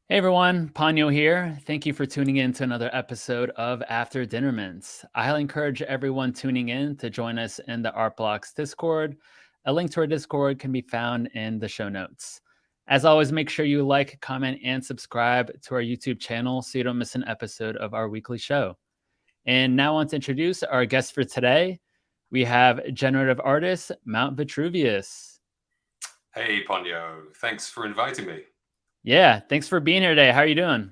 Hey everyone, Ponyo here. Thank you for tuning in to another episode of After Dinner Mints. I highly encourage everyone tuning in to join us in the Art Blocks Discord. A link to our Discord can be found in the show notes. As always, make sure you like, comment, and subscribe to our YouTube channel so you don't miss an episode of our weekly show. And now I want to introduce our guest for today. We have generative artist Mount Vitruvius. Hey, Ponyo. Thanks for inviting me. Yeah, thanks for being here today. How are you doing?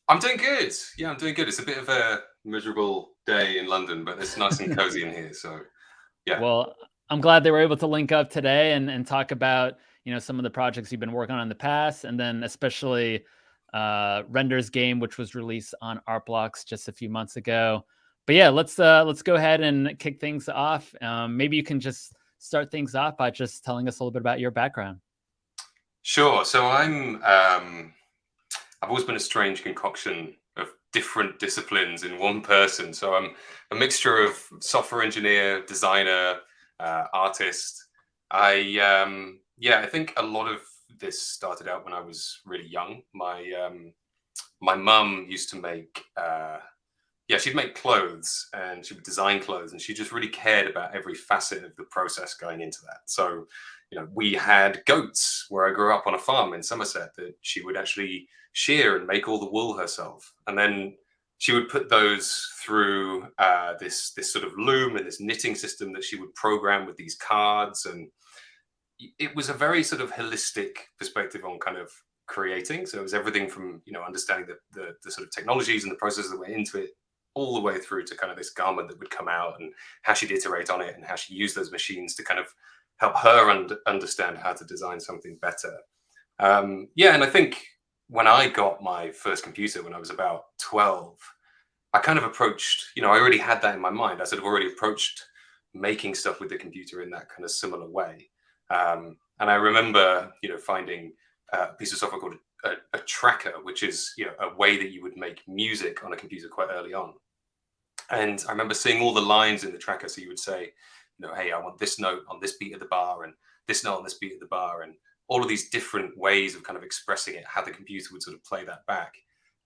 I'm doing good. Yeah, I'm doing good. It's a bit of a miserable day in London, but it's nice and cozy in here. So, yeah. Well, I'm glad they were able to link up today and talk about, some of the projects you've been working on in the past, and then especially Render's game, which was released on Art Blocks just a few months ago. But yeah, let's go ahead and kick things off. Maybe you can just start things off by just telling us a little bit about your background. Sure. So I've always been a strange concoction of different disciplines in one person. So I'm a mixture of software engineer, designer, artist. I think a lot of this started out when I was really young. My mum used to make she'd make clothes and she would design clothes, and she just really cared about every facet of the process going into that. So, we had goats where I grew up on a farm in Somerset that she would actually shear and make all the wool herself, and then she would put those through this sort of loom and this knitting system that she would program with these cards. And it was a very sort of holistic perspective on kind of creating. So it was everything from understanding the sort of technologies and the processes that went into it, all the way through to kind of this garment that would come out, and how she'd iterate on it and how she used those machines to kind of help her understand how to design something better. And I think when I got my first computer when I was about 12, I kind of approached, I already had that in my mind. I sort of already approached making stuff with the computer in that kind of similar way. And I remember, finding a piece of software called a tracker, which is, a way that you would make music on a computer quite early on. And I remember seeing all the lines in the tracker. So you would say, hey, I want this note on this beat of the bar and this note on this beat of the bar, and all of these different ways of kind of expressing it, how the computer would sort of play that back.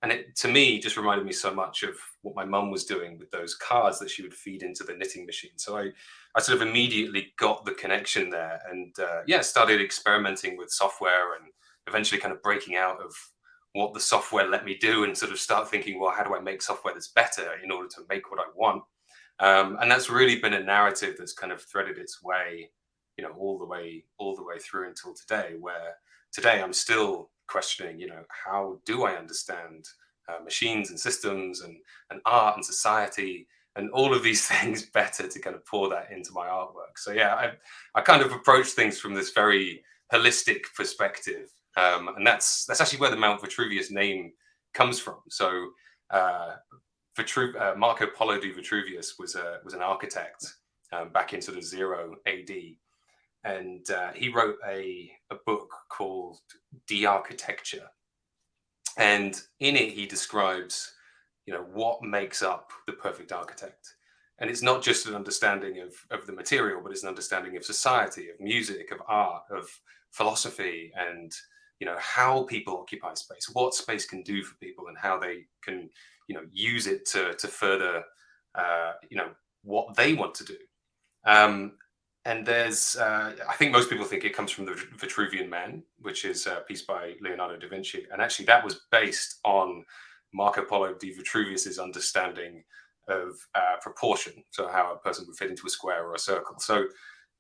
And it, to me, just reminded me so much of what my mum was doing with those cards that she would feed into the knitting machine. So I sort of immediately got the connection there, and started experimenting with software, and eventually kind of breaking out of what the software let me do, and sort of start thinking, well, how do I make software that's better in order to make what I want? And that's really been a narrative that's kind of threaded its way, all the way through until today, where today I'm still questioning, how do I understand machines and systems and art and society and all of these things better to kind of pour that into my artwork. So yeah, I kind of approach things from this very holistic perspective, and that's actually where the Mount Vitruvius name comes from. So Marco Polo di Vitruvius was an architect back in sort of 0 AD, and he wrote a book called De Architecture, and in it he describes what makes up the perfect architect. And it's not just an understanding of the material, but it's an understanding of society, of music, of art, of philosophy, and how people occupy space, what space can do for people, and how they can use it to further what they want to do. And there's, I think most people think it comes from the Vitruvian Man, which is a piece by Leonardo da Vinci. And actually, that was based on Marco Polo di Vitruvius's understanding of proportion, so how a person would fit into a square or a circle. So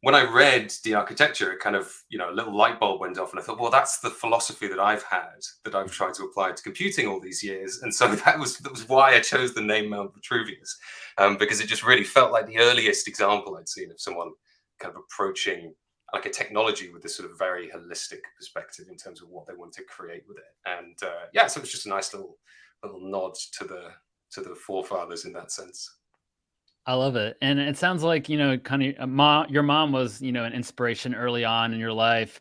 when I read The Architecture, it kind of, a little light bulb went off, and I thought, well, that's the philosophy that I've had, that I've tried to apply to computing all these years. And so that was why I chose the name Mount Vitruvius, because it just really felt like the earliest example I'd seen of someone kind of approaching like a technology with this sort of very holistic perspective in terms of what they want to create with it. And so it's just a nice little nod to the forefathers in that sense. I love it. And it sounds like, kind of your mom was, an inspiration early on in your life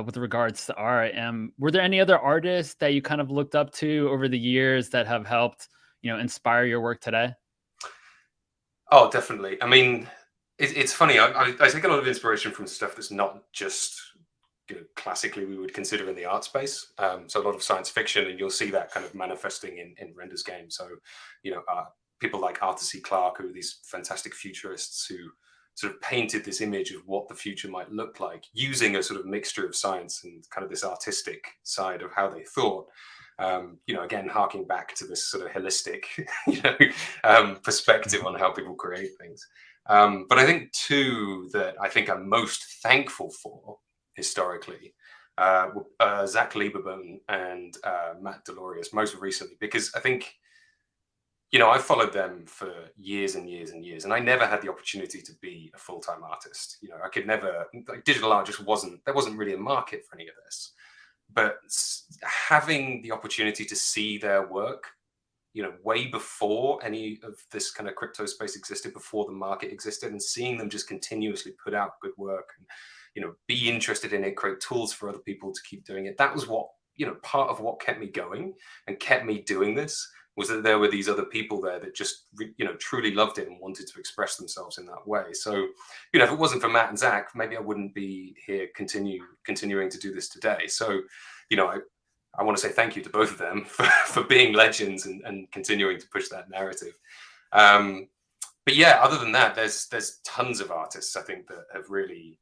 with regards to art. Were there any other artists that you kind of looked up to over the years that have helped, inspire your work today? Oh, definitely. I mean, it's funny. I take a lot of inspiration from stuff that's not just classically we would consider in the art space. So a lot of science fiction, and you'll see that kind of manifesting in Render's games. So, people like Arthur C. Clarke, who are these fantastic futurists who sort of painted this image of what the future might look like using a sort of mixture of science and kind of this artistic side of how they thought. Again, harking back to this sort of holistic, perspective on how people create things. But I think two that I think I'm most thankful for historically, Zach Lieberman and Matt Delorius, most recently, because I think, I followed them for years and years and years, and I never had the opportunity to be a full-time artist. I could never, like, digital art just there wasn't really a market for any of this. But having the opportunity to see their work, way before any of this kind of crypto space existed, before the market existed, and seeing them just continuously put out good work and, be interested in it, create tools for other people to keep doing it. That was what, part of what kept me going and kept me doing this, was that there were these other people there that just, truly loved it and wanted to express themselves in that way. So, if it wasn't for Matt and Zach, maybe I wouldn't be here continuing to do this today. So, I want to say thank you to both of them for being legends and continuing to push that narrative. But yeah, other than that, there's tons of artists I think that have really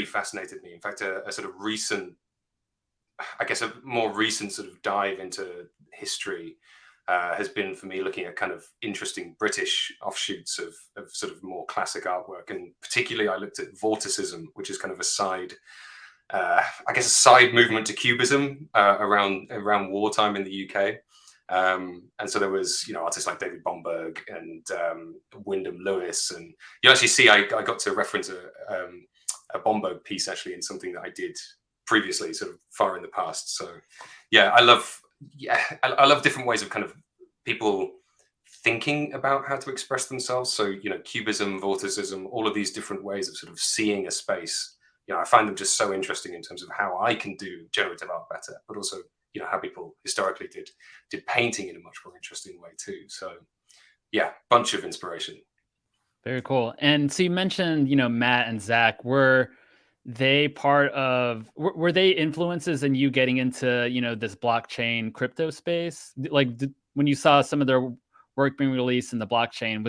fascinated me. In fact, a sort of recent, I guess, a more recent sort of dive into history has been for me looking at kind of interesting British offshoots of sort of more classic artwork. And particularly I looked at Vorticism, which is kind of a side movement to Cubism around wartime in the UK. And so there was, artists like David Bomberg and Wyndham Lewis. And you actually see I got to reference a Bomberg piece actually in something that I did previously, sort of far in the past. So yeah, I love different ways of kind of people thinking about how to express themselves. So, Cubism, Vorticism, all of these different ways of sort of seeing a space. I find them just so interesting in terms of how I can do generative art better, but also, how people historically did painting in a much more interesting way too. So yeah, bunch of inspiration. Very cool. And so you mentioned, Matt and Zach, were they were they influences in you getting into, this blockchain crypto space? Like, when you saw some of their work being released in the blockchain,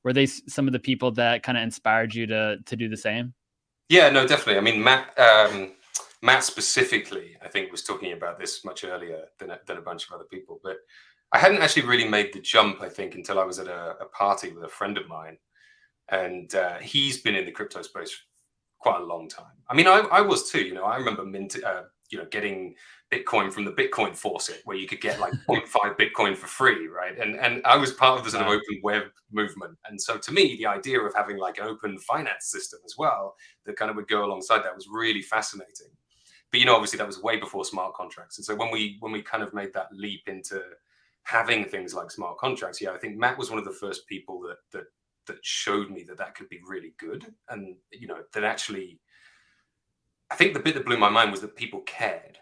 were they some of the people that kind of inspired you to do the same? Yeah, no, definitely. I mean, Matt specifically, I think, was talking about this much earlier than a bunch of other people. But I hadn't actually really made the jump, I think, until I was at a party with a friend of mine. And he's been in the crypto space quite a long time. I mean, I was too. I remember getting Bitcoin from the Bitcoin faucet, where you could get like 0.5 Bitcoin for free, right? And I was part of the sort of open web movement. And so to me, the idea of having like an open finance system as well that kind of would go alongside that was really fascinating. But obviously that was way before smart contracts. And so when we kind of made that leap into having things like smart contracts, yeah, I think Matt was one of the first people that showed me that could be really good. And that actually, I think the bit that blew my mind was that people cared.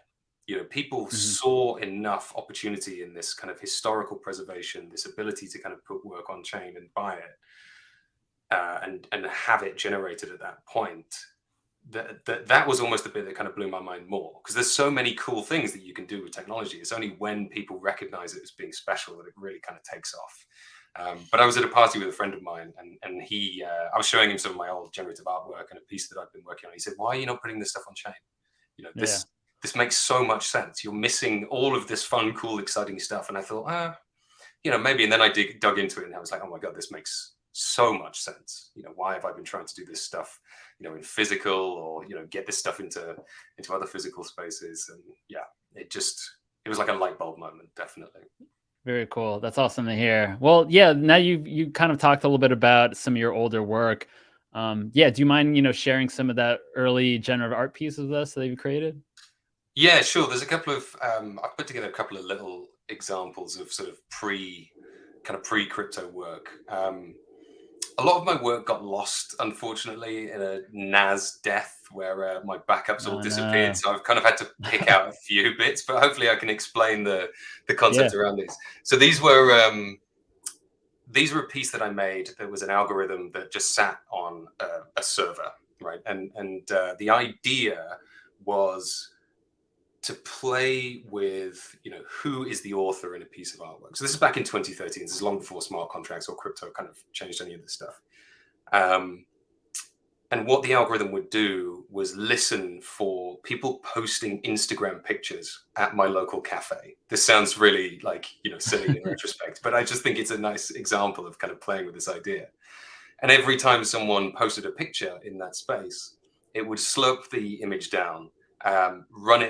People saw enough opportunity in this kind of historical preservation, this ability to kind of put work on chain and buy it, and have it generated at that point. That was almost the bit that kind of blew my mind more, because there's so many cool things that you can do with technology. It's only when people recognize it as being special that it really kind of takes off. But I was at a party with a friend of mine, and I was showing him some of my old generative artwork and a piece that I've been working on. He said, "Why are you not putting this stuff on chain? This makes so much sense. You're missing all of this fun, cool, exciting stuff." And I thought, maybe. And then I dug into it, and I was like, "Oh my god, this makes so much sense. Why have I been trying to do this stuff, in physical, or get this stuff into other physical spaces?" And yeah, it was like a light bulb moment, definitely. Very cool. That's awesome to hear. Well, yeah, now you kind of talked a little bit about some of your older work. Yeah, do you mind, sharing some of that early generative art pieces with us that you created? Yeah, sure. There's a couple of I've put together a couple of little examples of sort of pre-crypto work. A lot of my work got lost, unfortunately, in a NAS death where my backups all disappeared. No. So I've kind of had to pick out a few bits, but hopefully I can explain the concept around these. So these were a piece that I made that was an algorithm that just sat on a server. right? And the idea was to play with, who is the author in a piece of artwork. So this is back in 2013. This is long before smart contracts or crypto kind of changed any of this stuff. And what the algorithm would do was listen for people posting Instagram pictures at my local cafe. This sounds really like, silly in retrospect, but I just think it's a nice example of kind of playing with this idea. And every time someone posted a picture in that space, it would slope the image down,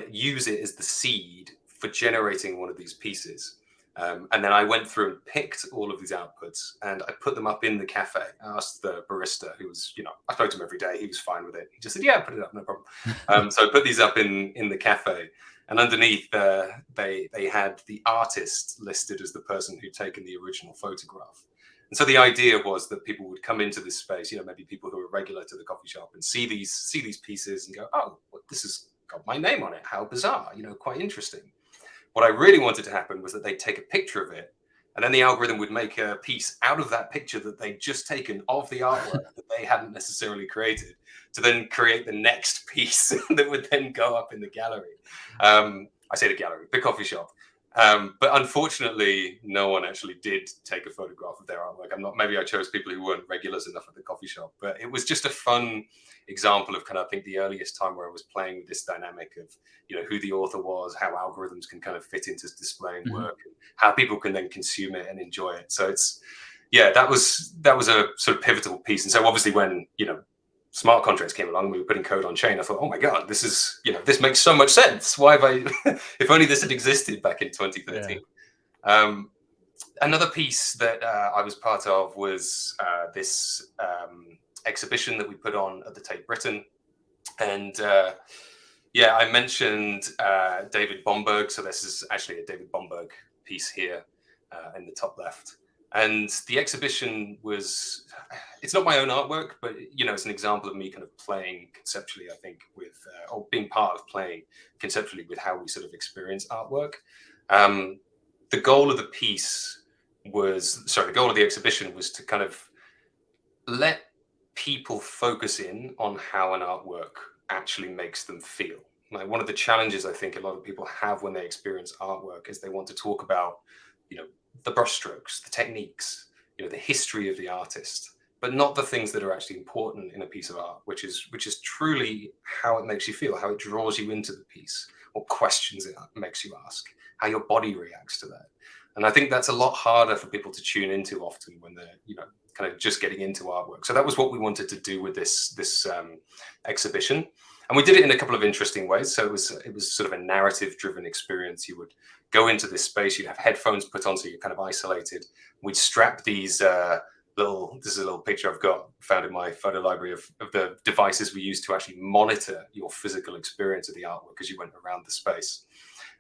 use it as the seed for generating one of these pieces. And then I went through and picked all of these outputs and I put them up in the cafe. I asked the barista, who was, I spoke to him every day. He was fine with it. He just said, yeah, put it up, no problem. So I put these up in the cafe, and underneath they had the artist listed as the person who'd taken the original photograph. And so the idea was that people would come into this space, maybe people who are regular to the coffee shop, and see these pieces and go, oh, this has got my name on it. How bizarre, quite interesting. What I really wanted to happen was that they'd take a picture of it, and then the algorithm would make a piece out of that picture that they'd just taken of the artwork that they hadn't necessarily created, to then create the next piece that would then go up in the gallery. I say the gallery, the coffee shop. But unfortunately, no one actually did take a photograph of their artwork. Maybe I chose people who weren't regulars enough at the coffee shop, but it was just a fun example of kind of, I think, the earliest time where I was playing with this dynamic of, who the author was, how algorithms can kind of fit into displaying work, and how people can then consume it and enjoy it. So that was a sort of pivotal piece. And so obviously when, smart contracts came along, we were putting code on chain, I thought, oh my God, this is, this makes so much sense. Why have I, if only this had existed back in 2013. Yeah. Another piece that I was part of was this exhibition that we put on at the Tate Britain. And I mentioned David Bomberg. So this is actually a David Bomberg piece here in the top left. And the exhibition was, it's not my own artwork, but, it's an example of me kind of playing conceptually, I think, with, or being part of playing conceptually with how we sort of experience artwork. The goal of the exhibition was to kind of let people focus in on how an artwork actually makes them feel. Like, one of the challenges I think a lot of people have when they experience artwork is they want to talk about, the brushstrokes, the techniques, the history of the artist, but not the things that are actually important in a piece of art, which is truly how it makes you feel, how it draws you into the piece, what questions it makes you ask, how your body reacts to that. And I think that's a lot harder for people to tune into often when they're, kind of just getting into artwork. So that was what we wanted to do with this exhibition. And we did it in a couple of interesting ways. So it was sort of a narrative-driven experience. You would go into this space, you'd have headphones put on, so you're kind of isolated. We'd strap these this is a little picture I've got found in my photo library of the devices we use to actually monitor your physical experience of the artwork as you went around the space.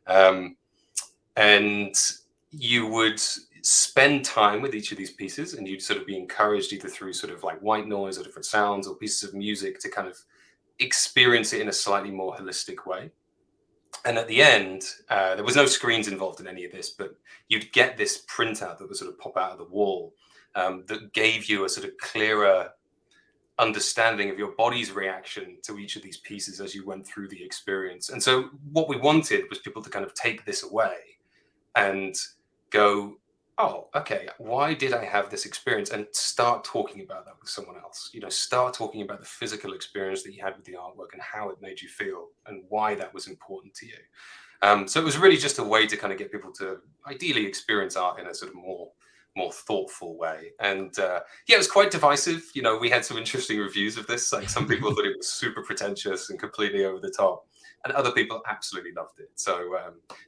And you would spend time with each of these pieces, and you'd sort of be encouraged either through sort of like white noise or different sounds or pieces of music to kind of experience it in a slightly more holistic way. And at the end, there was no screens involved in any of this, but you'd get this printout that would sort of pop out of the wall that gave you a sort of clearer understanding of your body's reaction to each of these pieces as you went through the experience. And so what we wanted was people to kind of take this away and go, oh, okay, why did I have this experience? And start talking about that with someone else. Start talking about the physical experience that you had with the artwork and how it made you feel and why that was important to you. So it was really just a way to kind of get people to ideally experience art in a sort of more thoughtful way. And it was quite divisive. We had some interesting reviews of this. Like, some people thought it was super pretentious and completely over the top, and other people absolutely loved it. So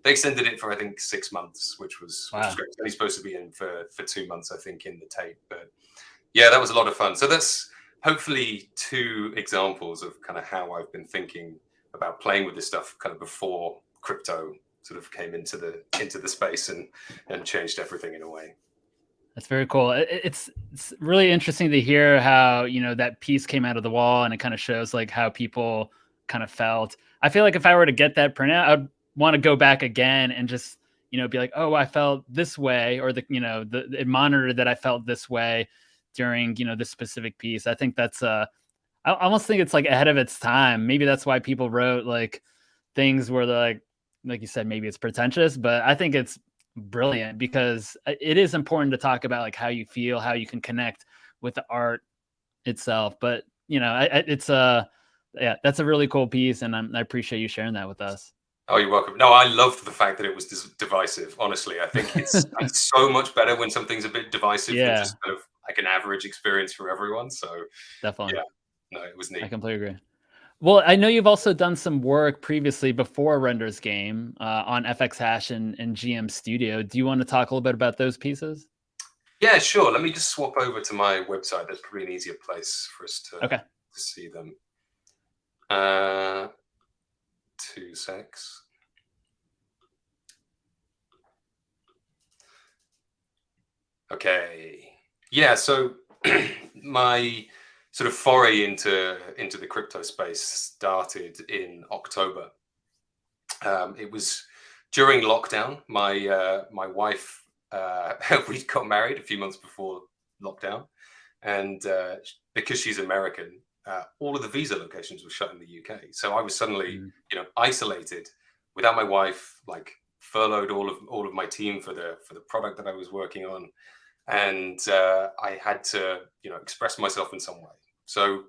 they extended it for, I think, 6 months, which was great. It's only supposed to be in for 2 months, I think, in the Tate. But yeah, that was a lot of fun. So that's hopefully 2 examples of kind of how I've been thinking about playing with this stuff kind of before crypto sort of came into the space and changed everything in a way. That's very cool. It's really interesting to hear how, that piece came out of the wall, and it kind of shows like how people kind of felt. I feel like if I were to get that printout, I'd want to go back again and just, be like, oh, I felt this way, or it monitored that I felt this way during, this specific piece. I think that's I almost think it's like ahead of its time. Maybe that's why people wrote like things where they're like you said, maybe it's pretentious, but I think it's brilliant because it is important to talk about like how you feel, how you can connect with the art itself. But you know, it's a yeah, that's a really cool piece, and I appreciate you sharing that with us. Oh, you're welcome. No, I loved the fact that it was divisive. Honestly, I think it's so much better when something's a bit divisive than Yeah, just kind of like an average experience for everyone. So definitely. yeah, no, it was I neat. completely agree. Well, I know you've also done some work previously before Render's Game on FX Hash and GM Studio. Do you want to talk a little bit about those pieces? Yeah, sure. Let me just swap over to my website. That's probably an easier place for us Okay. to see them. Uh, 2 secs. Okay. Yeah. So my sort of foray into the crypto space started in October. It was during lockdown. My wife we got married a few months before lockdown, and because she's American, all of the visa locations were shut in the UK. So I was suddenly, Mm, isolated without my wife. Like furloughed all of my team for the product that I was working on, and I had to, express myself in some way. So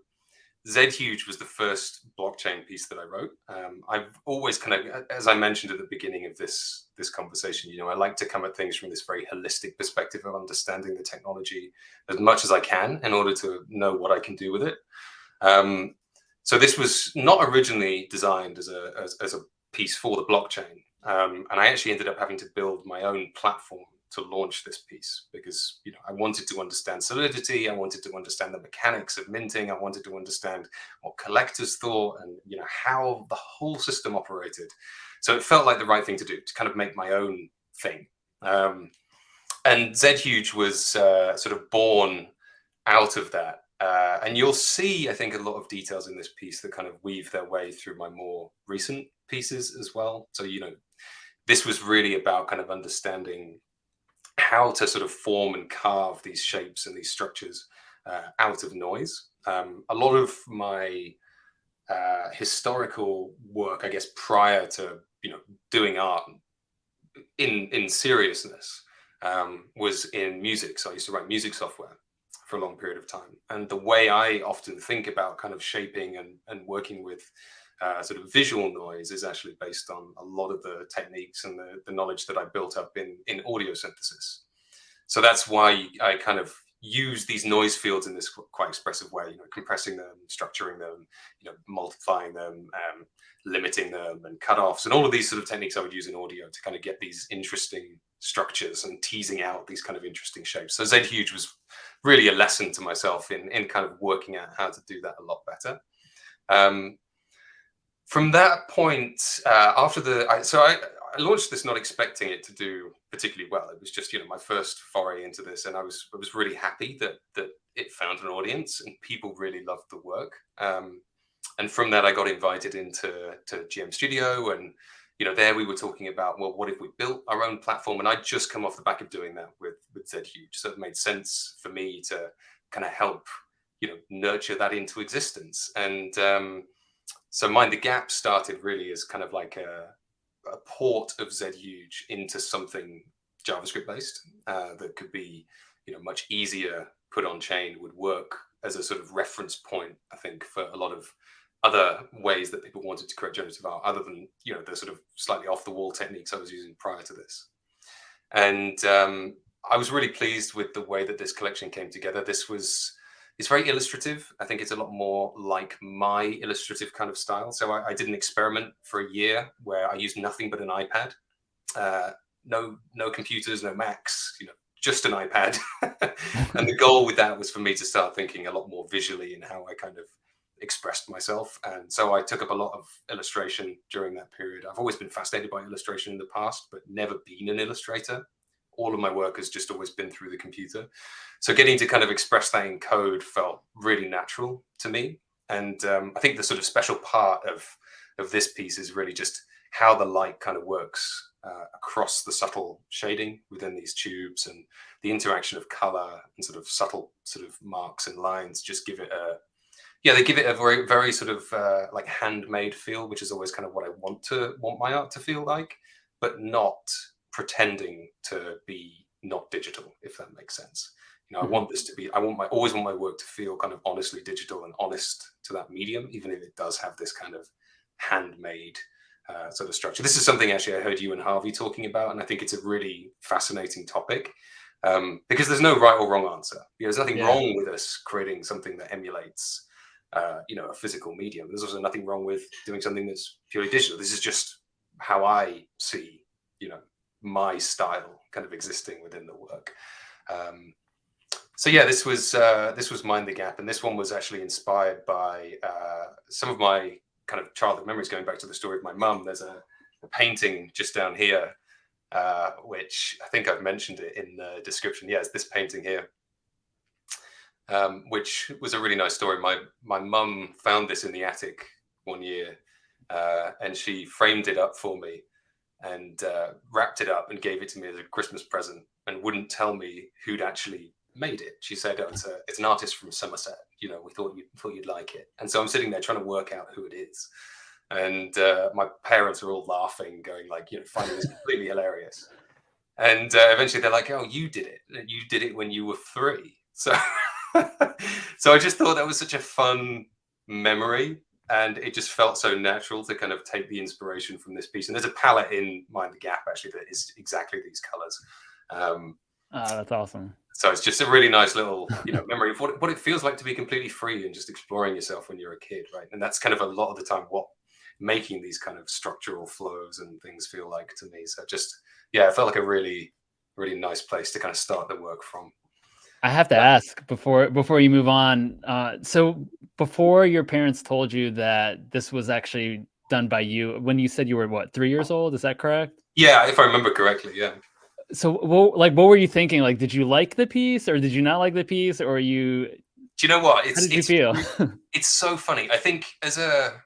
Z Huge was the first blockchain piece that I wrote. I've always kind of, as I mentioned at the beginning of this conversation, I like to come at things from this very holistic perspective of understanding the technology as much as I can in order to know what I can do with it. Um, so this was not originally designed as a piece for the blockchain, and I actually ended up having to build my own platform to launch this piece because I wanted to understand solidity, I wanted to understand the mechanics of minting, I wanted to understand what collectors thought, and how the whole system operated. So it felt like the right thing to do to kind of make my own thing. And Z Huge was sort of born out of that. And you'll see, I think, a lot of details in this piece that kind of weave their way through my more recent pieces as well. So, this was really about kind of understanding how to sort of form and carve these shapes and these structures out of noise. A lot of my historical work, I guess, prior to doing art in seriousness, was in music. So I used to write music software for a long period of time. And the way I often think about kind of shaping and working with sort of visual noise is actually based on a lot of the techniques and the knowledge that I built up in audio synthesis. So that's why I kind of use these noise fields in this quite expressive way, compressing them, structuring them, multiplying them, limiting them, and cutoffs, and all of these sort of techniques I would use in audio to kind of get these interesting structures and teasing out these kind of interesting shapes. So Z Huge was really a lesson to myself in kind of working out how to do that a lot better. From that point, I launched this not expecting it to do particularly well. It was just my first foray into this, and I was really happy that it found an audience and people really loved the work. And from that, I got invited into GM Studio, and there we were talking about, well, what if we built our own platform? And I'd just come off the back of doing that with Z Huge, so it made sense for me to kind of help nurture that into existence. And so Mind the Gap started really as kind of like a port of Z Huge into something JavaScript based that could be much easier put on chain, would work as a sort of reference point, I think, for a lot of other ways that people wanted to create generative art, other than the sort of slightly off the wall techniques I was using prior to this. And I was really pleased with the way that this collection came together. It's very illustrative. I think it's a lot more like my illustrative kind of style. So I did an experiment for a year where I used nothing but an iPad, no computers, no Macs, just an iPad. And the goal with that was for me to start thinking a lot more visually in how I kind of expressed myself. And so I took up a lot of illustration during that period. I've always been fascinated by illustration in the past, but never been an illustrator. All of my work has just always been through the computer. So getting to kind of express that in code felt really natural to me. And I think the sort of special part of this piece is really just how the light kind of works across the subtle shading within these tubes, and the interaction of color and sort of subtle sort of marks and lines just give it Yeah, they give it a very, very sort of like handmade feel, which is always kind of what I want my art to feel like, but not pretending to be not digital, if that makes sense. You know, I Mhm. want this to be. I want my always want my work to feel kind of honestly digital and honest to that medium, even if it does have this kind of handmade sort of structure. This is something actually I heard you and Harvey talking about, and I think it's a really fascinating topic. Because there's no right or wrong answer. You know, there's nothing Yeah. wrong with us creating something that emulates you know, a physical medium. There's also nothing wrong with doing something that's purely digital. This is just how I see, you know, my style kind of existing within the work. So yeah, this was Mind the Gap, and this one was actually inspired by some of my kind of childhood memories. Going back to the story of my mum, there's a painting just down here, which I think I've mentioned it in the description. Yeah, it's this painting here. Which was a really nice story. My mum found this in the attic one year, and she framed it up for me and wrapped it up and gave it to me as a Christmas present, and wouldn't tell me who'd actually made it. She said, "Oh, it's an artist from Somerset. You know, we thought you'd like it." And so I'm sitting there trying to work out who it is, and my parents are all laughing, going like, you know, finding this completely hilarious. And eventually they're like, "Oh, you did it. You did it when you were 3." So, so I just thought that was such a fun memory, and it just felt so natural to kind of take the inspiration from this piece. And there's a palette in Mind the Gap actually that is exactly these colors. Um, Oh, that's awesome. so it's just a really nice little, you know, memory of what it feels like to be completely free and just exploring yourself when you're a kid, right? And that's kind of a lot of the time what making these kind of structural flows and things feel like to me. So just, yeah, it felt like a really, really nice place to kind of start the work from. I have to ask before you move on. So before your parents told you that this was actually done by you, when you said you were what, 3 years old? Is that correct? Yeah, if I remember correctly, yeah. So what were you thinking? Like, did you like the piece or did you not like the piece? Or you, Do you know what? how did you feel? It's so funny. I think it's a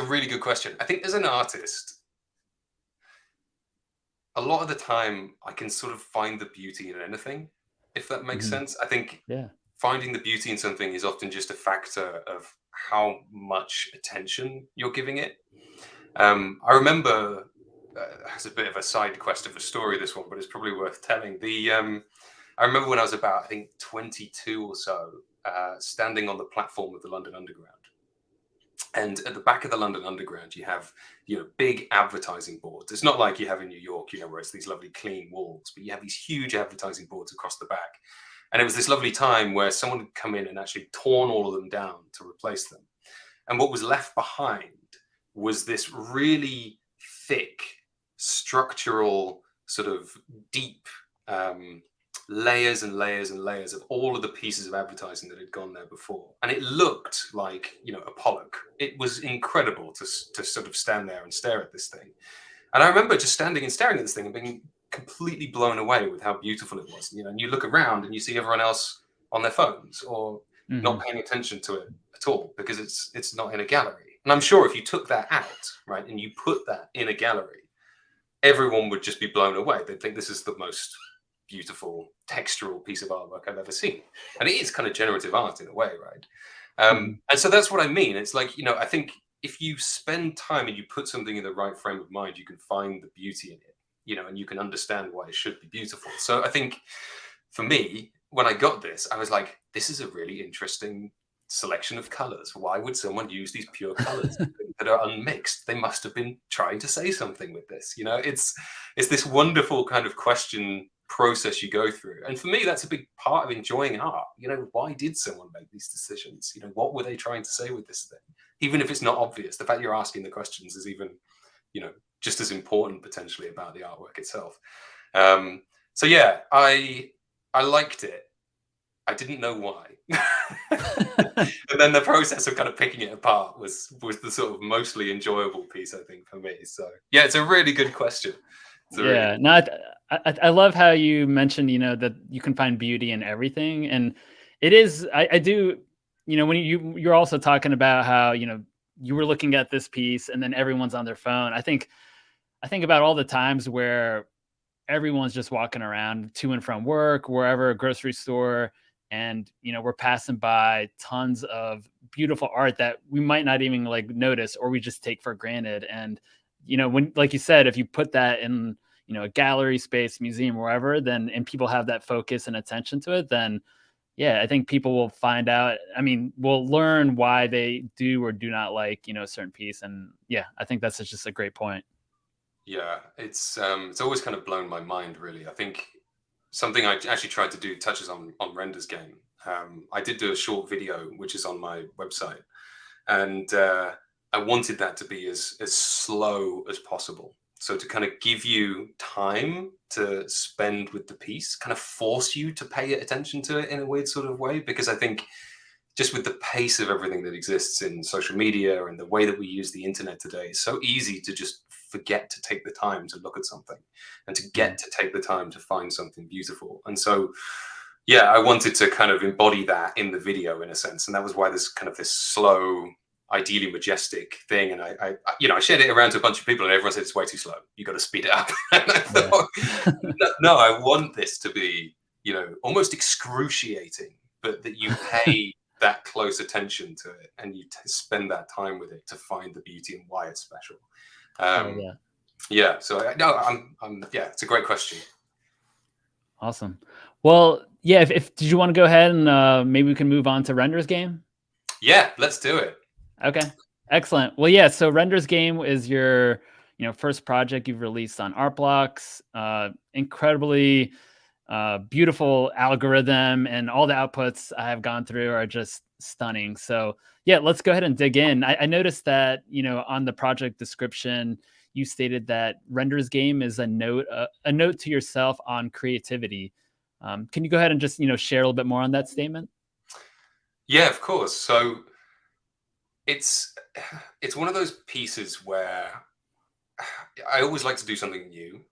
really good question. I think as an artist, a lot of the time I can sort of find the beauty in anything, if that makes Mhm. sense. I think Yeah. finding the beauty in something is often just a factor of how much attention you're giving it. I remember, it's a bit of a side quest of a story, this one, but it's probably worth telling. I remember when I was about, I think, 22 or so, standing on the platform of the London Underground. And at the back of the London Underground, you have, you know, big advertising boards. It's not like you have in New York, you know, where it's these lovely clean walls, but you have these huge advertising boards across the back. And it was this lovely time where someone had come in and actually torn all of them down to replace them. And what was left behind was this really thick, structural, sort of deep layers and layers and layers of all of the pieces of advertising that had gone there before. And it looked like, you know, a Pollock. It was incredible to sort of stand there and stare at this thing. And I remember just standing and staring at this thing and being completely blown away with how beautiful it was. You know, and you look around and you see everyone else on their phones or not Mhm. paying attention to it at all because it's not in a gallery. And I'm sure if you took that out, right, and you put that in a gallery, everyone would just be blown away. They'd think this is the most beautiful textural piece of artwork I've ever seen. And it is kind of generative art in a way, right? Mhm. And so that's what I mean. It's like, you know, I think if you spend time and you put something in the right frame of mind, you can find the beauty in it, you know, and you can understand why it should be beautiful. So I think for me, when I got this, I was like, this is a really interesting selection of colors. Why would someone use these pure colors that are unmixed? They must have been trying to say something with this. You know, it's this wonderful kind of question process you go through. And for me, that's a big part of enjoying art. You know, why did someone make these decisions? You know, what were they trying to say with this thing? Even if it's not obvious, the fact you're asking the questions is even, you know, just as important potentially about the artwork itself. So yeah, I liked it. I didn't know why. And then the process of kind of picking it apart was the sort of mostly enjoyable piece, I think, for me. So yeah, it's a really good question. It's a really Yeah, no, I love how you mentioned, that you can find beauty in everything, and it is I do, when you're also talking about how, you were looking at this piece and then everyone's on their phone. I think about all the times where everyone's just walking around to and from work, wherever, grocery store, and we're passing by tons of beautiful art that we might not even like notice, or we just take for granted. And when, like you said, if you put that in a gallery space, museum, wherever, then and people have that focus and attention to it, then yeah, I think people will find out. I mean, will learn why they do or do not like a certain piece. And yeah, I think that's just a great point. Yeah, it's always kind of blown my mind, really. I think something I actually tried to do touches on Render's game. I did do a short video, which is on my website, and I wanted that to be as slow as possible. So to kind of give you time to spend with the piece, kind of force you to pay attention to it in a weird sort of way, because I think just with the pace of everything that exists in social media and the way that we use the internet today, it's so easy to just forget to take the time to look at something and to Yeah. get to take the time to find something beautiful. And so, yeah, I wanted to kind of embody that in the video in a sense. And that was why there's kind of this slow, ideally majestic thing. And I shared it around to a bunch of people and everyone said, it's way too slow. You got to speed it up. And I Yeah. thought, no, I want this to be, almost excruciating, but that you pay that close attention to it and you spend that time with it to find the beauty and why it's special. I love Um, that. yeah, so no, yeah, it's a great question. Awesome. Well, yeah, if did you want to go ahead and maybe we can move on to Render's game? Yeah, let's do it. Okay. Excellent. Well, yeah, so Render's game is your, first project you've released on Art Blocks. Incredibly beautiful algorithm, and all the outputs I have gone through are just stunning. So, yeah, let's go ahead and dig in. I noticed that, on the project description, you stated that Render's game is a note to yourself on creativity. Can you go ahead and just, share a little bit more on that statement? Yeah, of course. So it's it's one of those pieces where I always like to do something new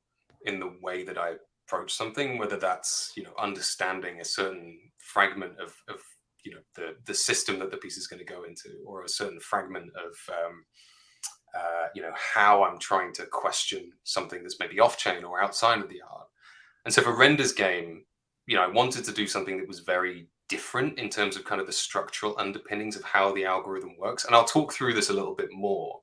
in the way that I approach something, whether that's understanding a certain fragment of the system that the piece is going to go into, or a certain fragment of how I'm trying to question something that's maybe off chain or outside of the art. And so for Render's game, I wanted to do something that was very different in terms of kind of the structural underpinnings of how the algorithm works. And I'll talk through this a little bit more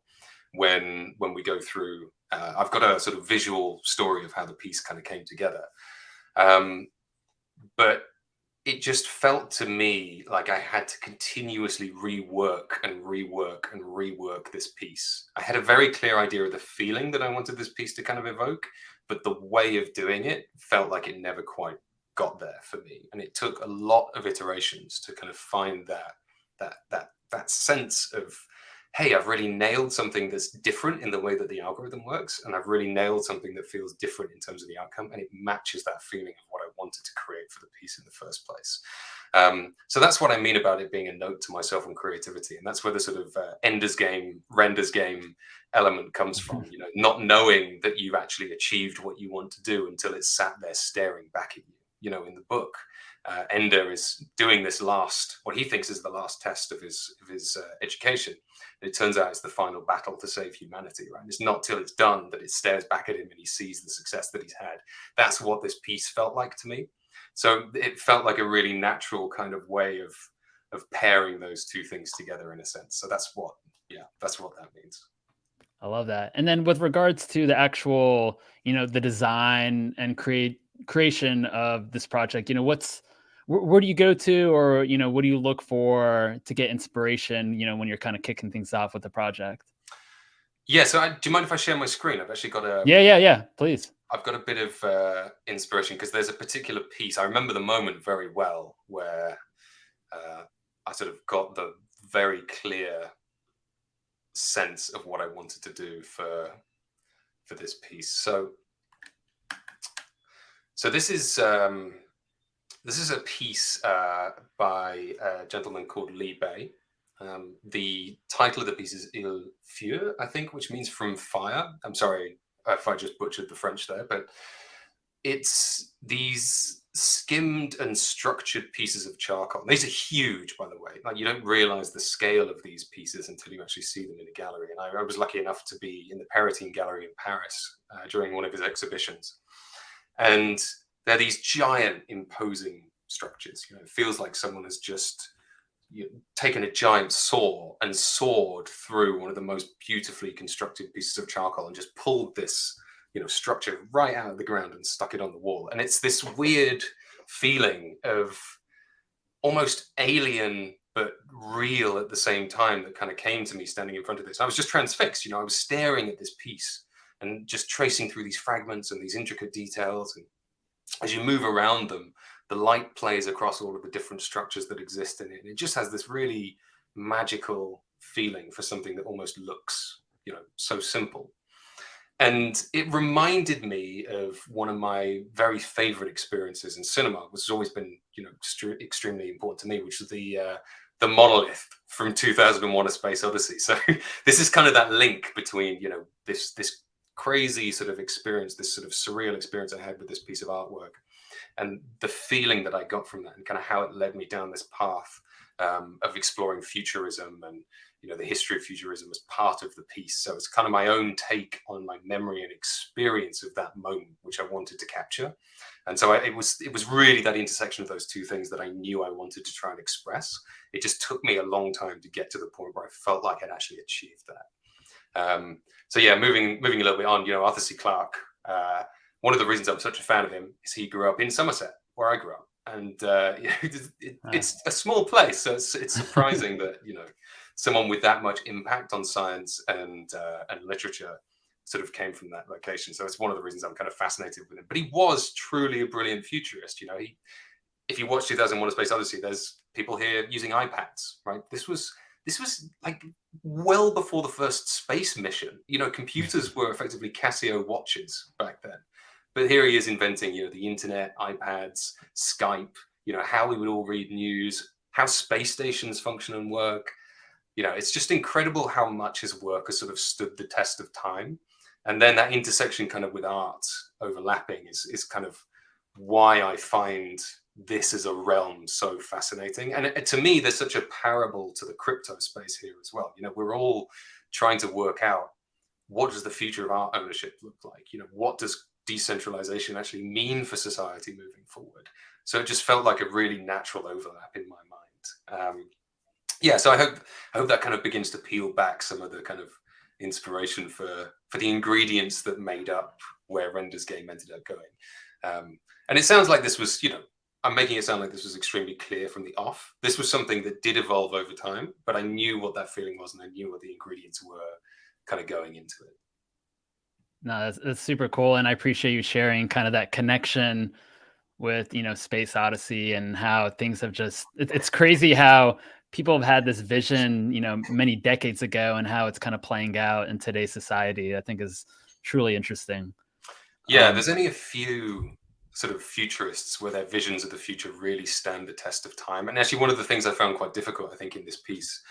when we go through. I've got a sort of visual story of how the piece kind of came together. But it just felt to me like I had to continuously rework and rework and rework this piece. I had a very clear idea of the feeling that I wanted this piece to kind of evoke, but the way of doing it felt like it never quite got there for me. And it took a lot of iterations to kind of find that sense of, hey, I've really nailed something that's different in the way that the algorithm works, and I've really nailed something that feels different in terms of the outcome, and it matches that feeling of what I wanted to create for the piece in the first place. So that's what I mean about it being a note to myself on creativity, and that's where the sort of Ender's game, Render's game element comes from. Not knowing that you've actually achieved what you want to do until it's sat there staring back at you. In the book, Ender is doing this what he thinks is the last test of his education. And it turns out it's the final battle to save humanity, right? And it's not till it's done that it stares back at him and he sees the success that he's had. That's what this piece felt like to me. So it felt like a really natural kind of way of pairing those two things together in a sense. So that's what that means. I love that. And then with regards to the actual, the design and creation of this project, where do you go to, or what do you look for to get inspiration, when you're kind of kicking things off with the project? Yeah. So do you mind if I share my screen? I've actually got Yeah, please. I've got a bit of inspiration because there's a particular piece. I remember the moment very well where I sort of got the very clear sense of what I wanted to do for this piece. So this is a piece by a gentleman called Li Bei. The title of the piece is Il Feu, I think, which means from fire. I'm sorry if I just butchered the French there, but it's these skimmed and structured pieces of charcoal. These are huge, by the way. Like, you don't realize the scale of these pieces until you actually see them in a gallery. And I was lucky enough to be in the Paratine Gallery in Paris during one of his exhibitions. And they're these giant, imposing structures. It feels like someone has just taken a giant saw and sawed through one of the most beautifully constructed pieces of charcoal and just pulled this structure right out of the ground and stuck it on the wall. And it's this weird feeling of almost alien but real at the same time that kind of came to me standing in front of this. I was just transfixed. I was staring at this piece and just tracing through these fragments and these intricate details. And as you move around them, the light plays across all of the different structures that exist in it. And it just has this really magical feeling for something that almost looks, so simple. And it reminded me of one of my very favorite experiences in cinema, which has always been, extremely important to me, which was the monolith from 2001: A Space Odyssey. So this is kind of that link between, this crazy sort of experience, this sort of surreal experience I had with this piece of artwork, and the feeling that I got from that, and kind of how it led me down this path of exploring futurism and the history of futurism as part of the piece. So it's kind of my own take on my memory and experience of that moment, which I wanted to capture. And so it was really that intersection of those two things that I knew I wanted to try and express. It just took me a long time to get to the point where I felt like I'd actually achieved that. So yeah, moving a little bit on, Arthur C. Clarke. One of the reasons I'm such a fan of him is he grew up in Somerset, where I grew up, and it's a small place, so it's surprising that someone with that much impact on science and literature sort of came from that location. So it's one of the reasons I'm kind of fascinated with him. But he was truly a brilliant futurist. If you watch 2001: A Space Odyssey, there's people here using iPads, right? This was like well before the first space mission. Computers were effectively Casio watches back then. But here he is inventing, the internet, iPads, Skype, how we would all read news, how space stations function and work. It's just incredible how much his work has sort of stood the test of time. And then that intersection kind of with art overlapping is kind of why I find this as a realm so fascinating. And to me, there's such a parable to the crypto space here as well. We're all trying to work out, what does the future of art ownership look like? What does decentralization actually mean for society moving forward? So it just felt like a really natural overlap in my mind. So I hope that kind of begins to peel back some of the kind of inspiration for the ingredients that made up where Render's game ended up going. And it sounds like this was, I'm making it sound like this was extremely clear from the off. This was something that did evolve over time, but I knew what that feeling was, and I knew what the ingredients were kind of going into it. No, that's super cool, and I appreciate you sharing kind of that connection with Space Odyssey and how things have just. It's crazy how people have had this vision, many decades ago, and how it's kind of playing out in today's society. I think is truly interesting. Yeah, there's only a few sort of futurists where their visions of the future really stand the test of time. And actually, one of the things I found quite difficult, I think, in this piece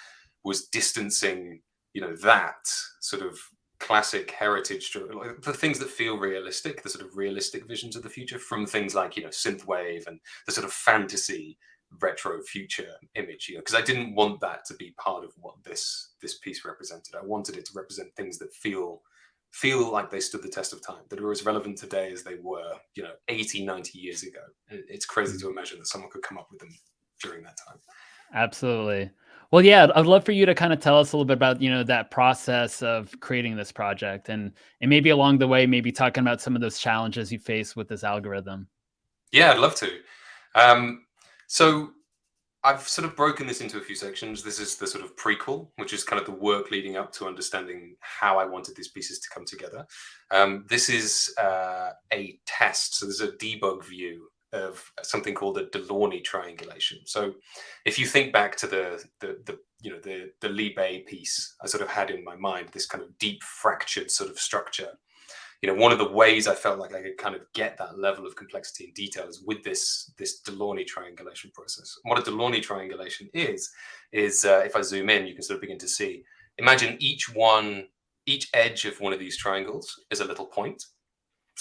was distancing, that sort of classic heritage, the things that feel realistic, the sort of realistic visions of the future, from things like, synthwave and the sort of fantasy retro future image, because I didn't want that to be part of what this piece represented. I wanted it to represent things that feel like they stood the test of time, that are as relevant today as they were, 80, 90 years ago. And it's crazy to imagine that someone could come up with them during that time. Absolutely. Well, yeah, I'd love for you to kind of tell us a little bit about, that process of creating this project, and maybe along the way, maybe talking about some of those challenges you face with this algorithm. Yeah, I'd love to. So I've sort of broken this into a few sections. This is the sort of prequel, which is kind of the work leading up to understanding how I wanted these pieces to come together. This is a test. So there's a debug view of something called a Delaunay triangulation. So if you think back to the Libe piece I sort of had in my mind, this kind of deep fractured sort of structure. One of the ways I felt like I could kind of get that level of complexity and detail is with this Delaunay triangulation process. And what a Delaunay triangulation is if I zoom in, you can sort of begin to see. Imagine each edge of one of these triangles is a little point.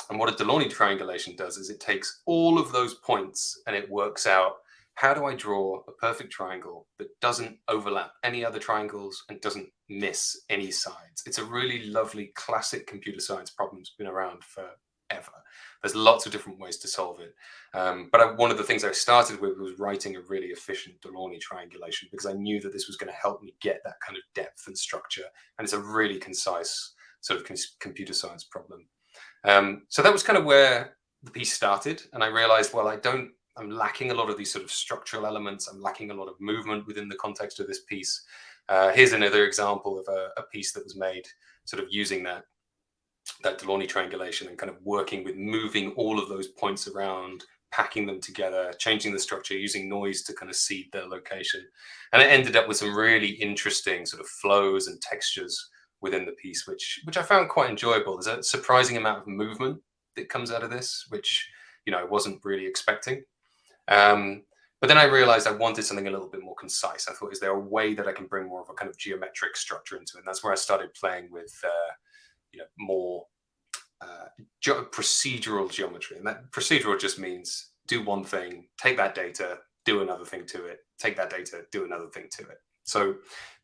And what a Delaunay triangulation does is it takes all of those points and it works out, how do I draw a perfect triangle that doesn't overlap any other triangles and doesn't miss any sides? It's a really lovely classic computer science problem that's been around for ever. There's lots of different ways to solve it. But one of the things I started with was writing a really efficient Delaunay triangulation, because I knew that this was going to help me get that kind of depth and structure. And it's a really concise sort of computer science problem. So that was kind of where the piece started. And I realized, well, I'm lacking a lot of these sort of structural elements. I'm lacking a lot of movement within the context of this piece. Here's another example of a piece that was made sort of using that Delaunay triangulation and kind of working with moving all of those points around, packing them together, changing the structure, using noise to kind of seed their location. And it ended up with some really interesting sort of flows and textures within the piece, which I found quite enjoyable. There's a surprising amount of movement that comes out of this, which, I wasn't really expecting. But then I realized I wanted something a little bit more concise. I thought, is there a way that I can bring more of a kind of geometric structure into it? And that's where I started playing with, more procedural geometry. And that procedural just means do one thing, take that data, do another thing to it, take that data, do another thing to it. So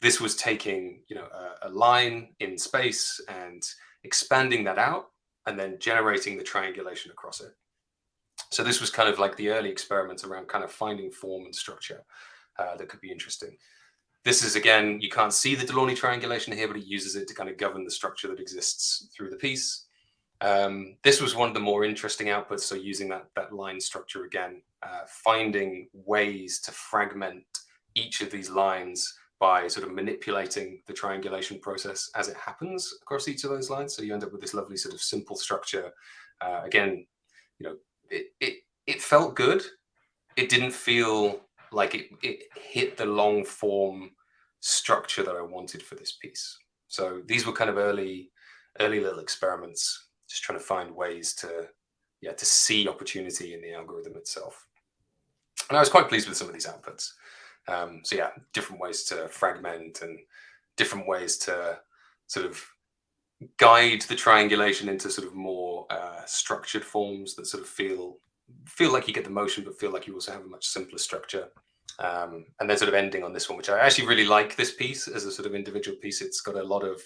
this was taking, a line in space and expanding that out and then generating the triangulation across it. So this was kind of like the early experiments around kind of finding form and structure that could be interesting. This is, again, you can't see the Delaunay triangulation here, but it uses it to kind of govern the structure that exists through the piece. This was one of the more interesting outputs. So using that line structure again, finding ways to fragment each of these lines by sort of manipulating the triangulation process as it happens across each of those lines. So you end up with this lovely sort of simple structure. Again, it felt good. It didn't feel like it hit the long form structure that I wanted for this piece. So these were kind of early little experiments, just trying to find ways to see opportunity in the algorithm itself. And I was quite pleased with some of these outputs. So yeah, different ways to fragment and different ways to sort of guide the triangulation into sort of more structured forms that sort of feel like you get the motion, but feel like you also have a much simpler structure. And then sort of ending on this one, which I actually really like this piece as a sort of individual piece. It's got a lot of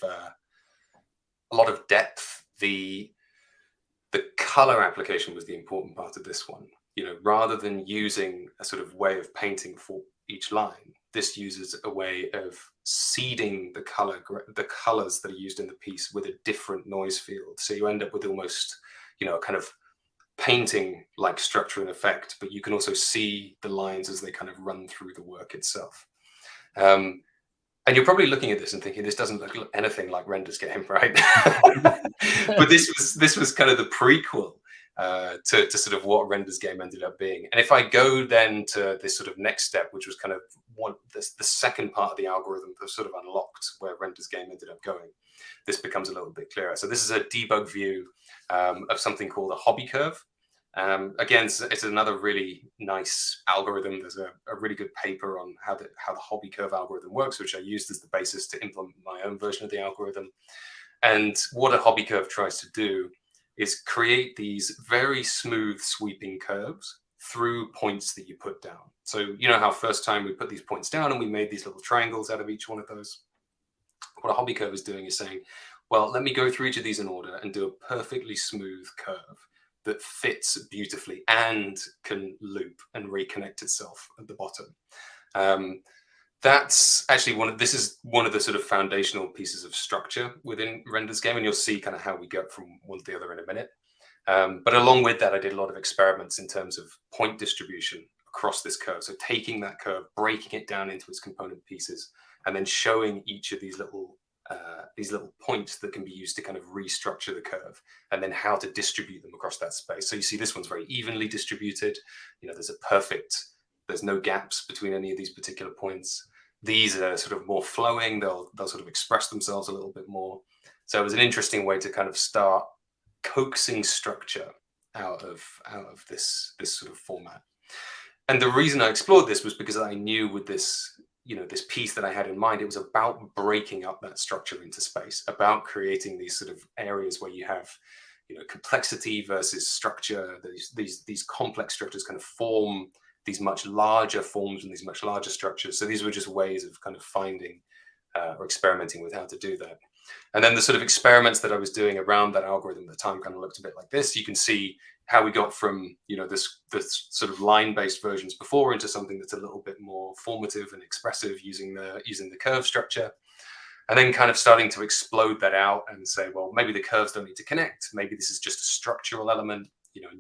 depth. The color application was the important part of this one. Rather than using a sort of way of painting for each line, this uses a way of seeding the colors that are used in the piece with a different noise field. So you end up with almost, a kind of painting like structure and effect, but you can also see the lines as they kind of run through the work itself. And you're probably looking at this and thinking, this doesn't look anything like Render's Game, right? But this was kind of the prequel to sort of what Render's Game ended up being. And if I go then to this sort of next step, which was kind of the second part of the algorithm that sort of unlocked where Render's Game ended up going, this becomes a little bit clearer. So this is a debug view of something called a hobby curve. Again, it's another really nice algorithm. There's a really good paper on how the hobby curve algorithm works, which I used as the basis to implement my own version of the algorithm. And what a hobby curve tries to do is create these very smooth sweeping curves through points that you put down. So how first time we put these points down and we made these little triangles out of each one of those. What a hobby curve is doing is saying, well, let me go through each of these in order and do a perfectly smooth curve that fits beautifully and can loop and reconnect itself at the bottom. That's actually this is one of the sort of foundational pieces of structure within Render's Game, and you'll see kind of how we go from one to the other in a minute. But along with that, I did a lot of experiments in terms of point distribution across this curve. So taking that curve, breaking it down into its component pieces, and then showing each of these little points that can be used to kind of restructure the curve, and then how to distribute them across that space. So you see this one's very evenly distributed. There's no gaps between any of these particular points. These are sort of more flowing. They'll sort of express themselves a little bit more. So it was an interesting way to kind of start coaxing structure out of this sort of format. And the reason I explored this was because I knew with this, this piece that I had in mind, it was about breaking up that structure into space, about creating these sort of areas where you have, complexity versus structure. These complex structures kind of form these much larger forms and these much larger structures. So these were just ways of kind of finding or experimenting with how to do that. And then the sort of experiments that I was doing around that algorithm at the time kind of looked a bit like this. You can see how we got from, this sort of line-based versions before into something that's a little bit more formative and expressive using the curve structure. And then kind of starting to explode that out and say, well, maybe the curves don't need to connect. Maybe this is just a structural element,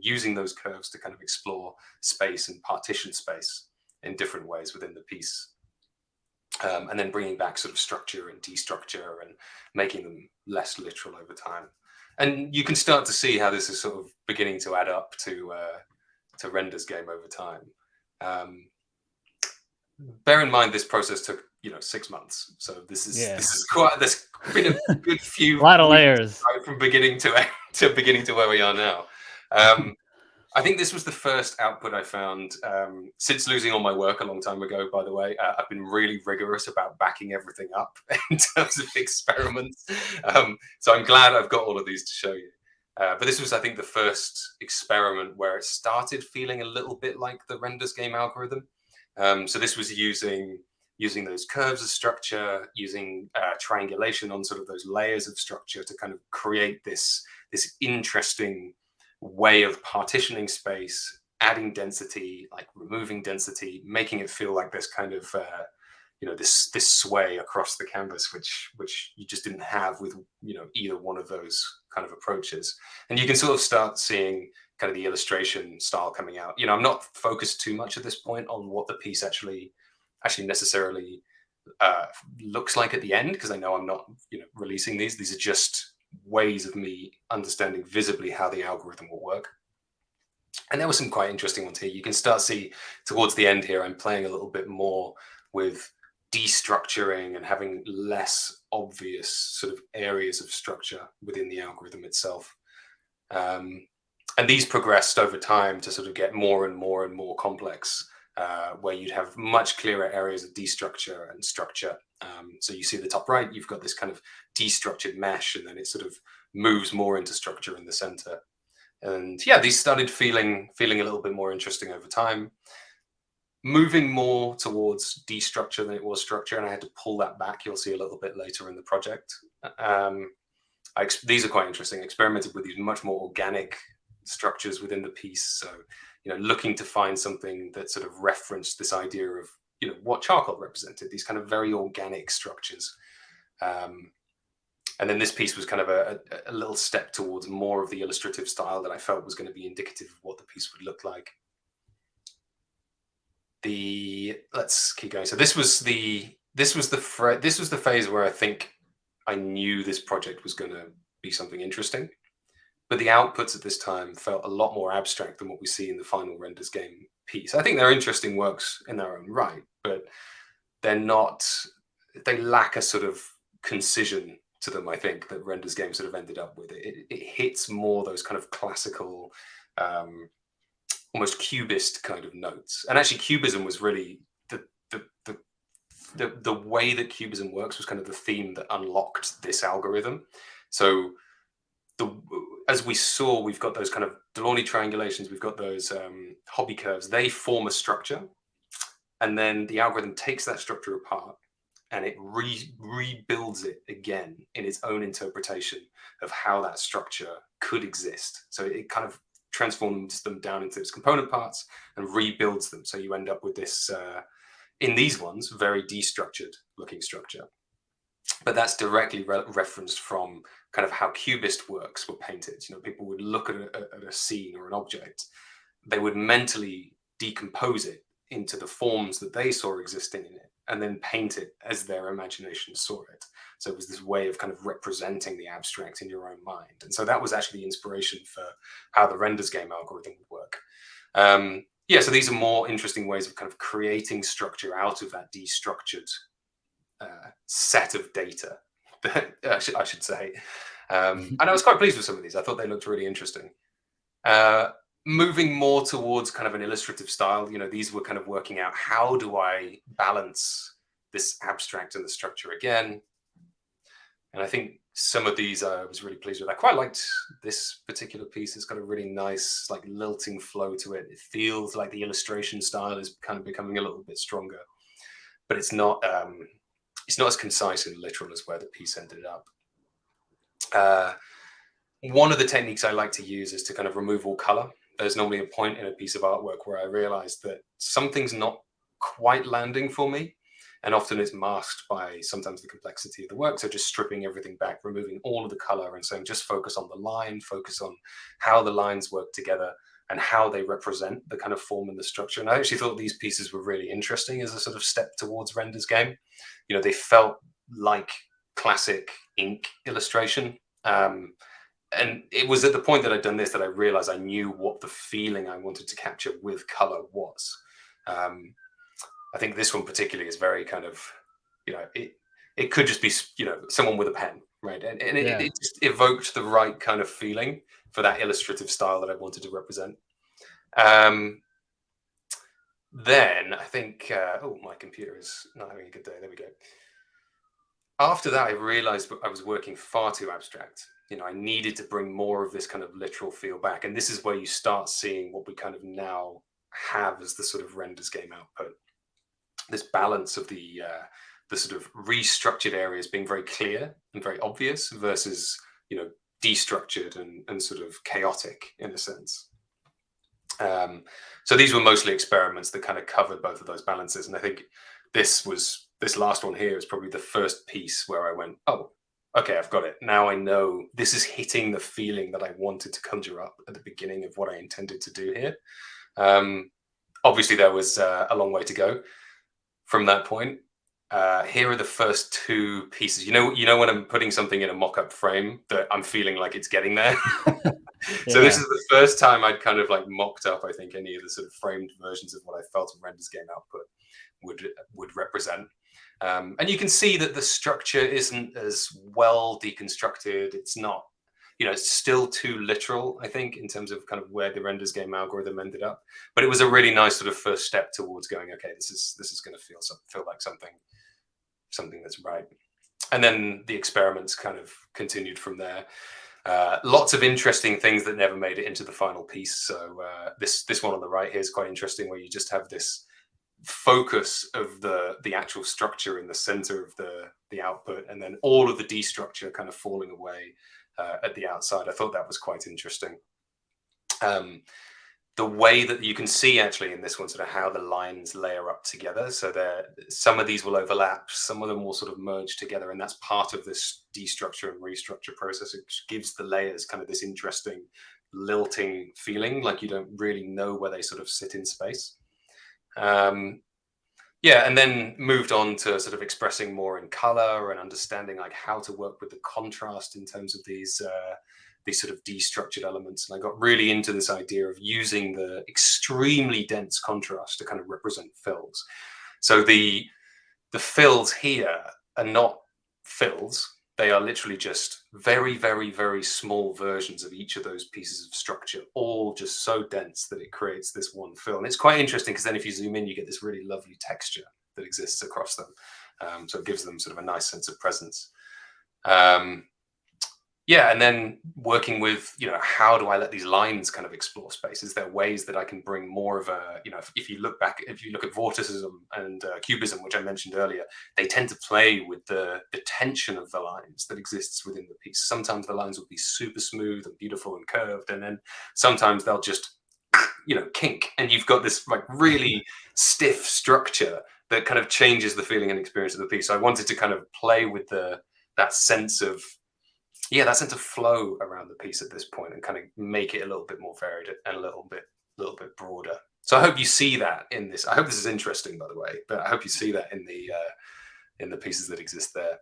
using those curves to kind of explore space and partition space in different ways within the piece. And then bringing back sort of structure and destructure and making them less literal over time. And you can start to see how this is sort of beginning to add up to Render's game over time. Bear in mind, this process took 6 months, so this is there's been a good few a lot of layers right from beginning to beginning to where we are now. I think this was the first output I found since losing all my work a long time ago, by the way. I've been really rigorous about backing everything up in terms of experiments. So I'm glad I've got all of these to show you. But this was, I think, the first experiment where it started feeling a little bit like the Render's game algorithm. So this was using those curves as structure, using triangulation on sort of those layers of structure to kind of create this interesting way of partitioning space, adding density, like removing density, making it feel like this kind of this sway across the canvas, which you just didn't have with either one of those kind of approaches. And you can sort of start seeing kind of the illustration style coming out. I'm not focused too much at this point on what the piece actually necessarily looks like at the end, because I know I'm not releasing these. These are just ways of me understanding visibly how the algorithm will work. And there were some quite interesting ones here. You can start see towards the end here, I'm playing a little bit more with destructuring and having less obvious sort of areas of structure within the algorithm itself. And these progressed over time to sort of get more and more and more complex, where you'd have much clearer areas of destructure and structure. So you see the top right, you've got this kind of destructured mesh, and then it sort of moves more into structure in the center. And yeah, these started feeling a little bit more interesting over time, moving more towards destructure than it was structure. And I had to pull that back. You'll see a little bit later in the project. These are quite interesting. I experimented with these much more organic structures within the piece. So, looking to find something that sort of referenced this idea of, what charcoal represented, these kind of very organic structures. And then this piece was kind of a little step towards more of the illustrative style that I felt was going to be indicative of what the piece would look like. Let's keep going. So this was the phase where I think I knew this project was going to be something interesting, but the outputs at this time felt a lot more abstract than what we see in the final Render's game piece. I think they're interesting works in their own right, but they lack a sort of concision to them, I think, that Render's game sort of ended up with. It hits more those kind of classical, almost cubist kind of notes. And actually, cubism was really the way that cubism works was kind of the theme that unlocked this algorithm. So as we saw, we've got those kind of Delaunay triangulations, we've got those hobby curves. They form a structure, and then the algorithm takes that structure apart and it rebuilds it again in its own interpretation of how that structure could exist. So it kind of transforms them down into its component parts and rebuilds them. So you end up with this, in these ones, very destructured looking structure. But that's directly referenced from kind of how cubist works were painted. People would look at a scene or an object, they would mentally decompose it into the forms that they saw existing in it, and then paint it as their imagination saw it. So it was this way of kind of representing the abstract in your own mind. And so that was actually the inspiration for how the Render's game algorithm would work. So these are more interesting ways of kind of creating structure out of that destructured set of data, I should say. And I was quite pleased with some of these. I thought they looked really interesting. Moving more towards kind of an illustrative style, these were kind of working out, how do I balance this abstract and the structure again? And I think some of these I was really pleased with. I quite liked this particular piece. It's got a really nice, like, lilting flow to it. It feels like the illustration style is kind of becoming a little bit stronger, but it's not as concise and literal as where the piece ended up. One of the techniques I like to use is to kind of remove all color. There's normally a point in a piece of artwork where I realize that something's not quite landing for me. And often it's masked by sometimes the complexity of the work. So just stripping everything back, removing all of the color and saying, just focus on the line, focus on how the lines work together and how they represent the kind of form and the structure. And I actually thought these pieces were really interesting as a sort of step towards Render's game. You know, they felt like classic ink illustration. And it was at the point that I'd done this that I realized I knew what the feeling I wanted to capture with color was. I think this one particularly is very kind of, you know, it could just be, you know, someone with a pen, right? And it just evoked the right kind of feeling for that illustrative style that I wanted to represent. Then I think, oh, my computer is not having a good day. There we go. After that, I realized I was working far too abstract. You know, I needed to bring more of this kind of literal feel back. And this is where you start seeing what we kind of now have as the sort of Render's game output. This balance of the sort of restructured areas being very clear and very obvious versus, you know, destructured and sort of chaotic in a sense. So these were mostly experiments that kind of covered both of those balances. And I think this last one here is probably the first piece where I went, oh, okay, I've got it. Now I know this is hitting the feeling that I wanted to conjure up at the beginning of what I intended to do here. Obviously, there was a long way to go from that point. Here are the first two pieces. You know when I'm putting something in a mock-up frame that I'm feeling like it's getting there. So this is the first time I'd kind of like mocked up, I think, any of the sort of framed versions of what I felt a Render's game output would represent. And you can see that the structure isn't as well deconstructed. It's not, you know, it's still too literal, I think, in terms of kind of where the Render's game algorithm ended up. But it was a really nice sort of first step towards going, okay, this is going to feel like something that's right. And then the experiments kind of continued from there. Lots of interesting things that never made it into the final piece. So this one on the right here is quite interesting, where you just have this focus of the actual structure in the center of the output, and then all of the destructure kind of falling away at the outside. I thought that was quite interesting. The way that you can see actually in this one sort of how the lines layer up together. So some of these will overlap, some of them will sort of merge together, and that's part of this destructure and restructure process. It gives the layers kind of this interesting lilting feeling, like you don't really know where they sort of sit in space. Yeah, and then moved on to sort of expressing more in color and understanding like how to work with the contrast in terms of these sort of destructured elements. And I got really into this idea of using the extremely dense contrast to kind of represent fills. So the fills here are not fills. They are literally just very, very, very small versions of each of those pieces of structure, all just so dense that it creates this one fill. And it's quite interesting because then if you zoom in, you get this really lovely texture that exists across them. So it gives them sort of a nice sense of presence. Yeah, and then working with, you know, how do I let these lines kind of explore space? Is there ways that I can bring more of a, you know, if you look at vorticism and cubism, which I mentioned earlier, they tend to play with the tension of the lines that exists within the piece. Sometimes the lines will be super smooth and beautiful and curved, and then sometimes they'll just, you know, kink, and you've got this like really stiff structure that kind of changes the feeling and experience of the piece. So I wanted to kind of play with that sense of flow around the piece at this point and kind of make it a little bit more varied and a little bit broader. So I hope you see that in this. I hope this is interesting, by the way, but I hope you see that in the pieces that exist there.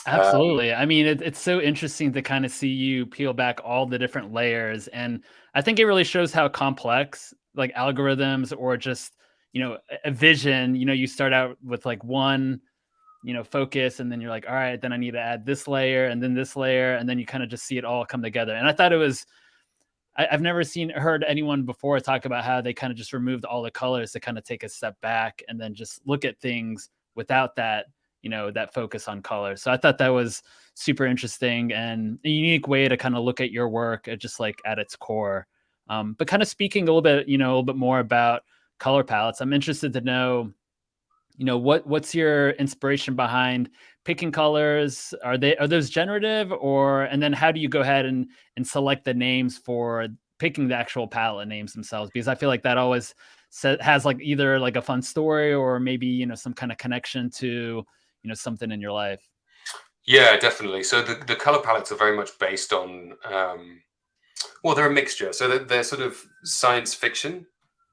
Absolutely. I mean, it's so interesting to kind of see you peel back all the different layers. And I think it really shows how complex like algorithms or just, you know, a vision, you know, you start out with like one, you know, focus, and then you're like, all right, then I need to add this layer and then this layer. And then you kind of just see it all come together. And I thought it was, I've never heard anyone before talk about how they kind of just removed all the colors to kind of take a step back and then just look at things without that, you know, that focus on color. So I thought that was super interesting and a unique way to kind of look at your work at just like at its core. But kind of speaking a little bit, you know, a little bit more about color palettes, I'm interested to know, what's your inspiration behind picking colors? Are those generative, and then how do you go ahead and select the names for picking the actual palette names themselves? Because I feel like that always has like either like a fun story or maybe some kind of connection to something in your life. Yeah, definitely. So the color palettes are very much based on well, they're a mixture. So they're sort of science fiction,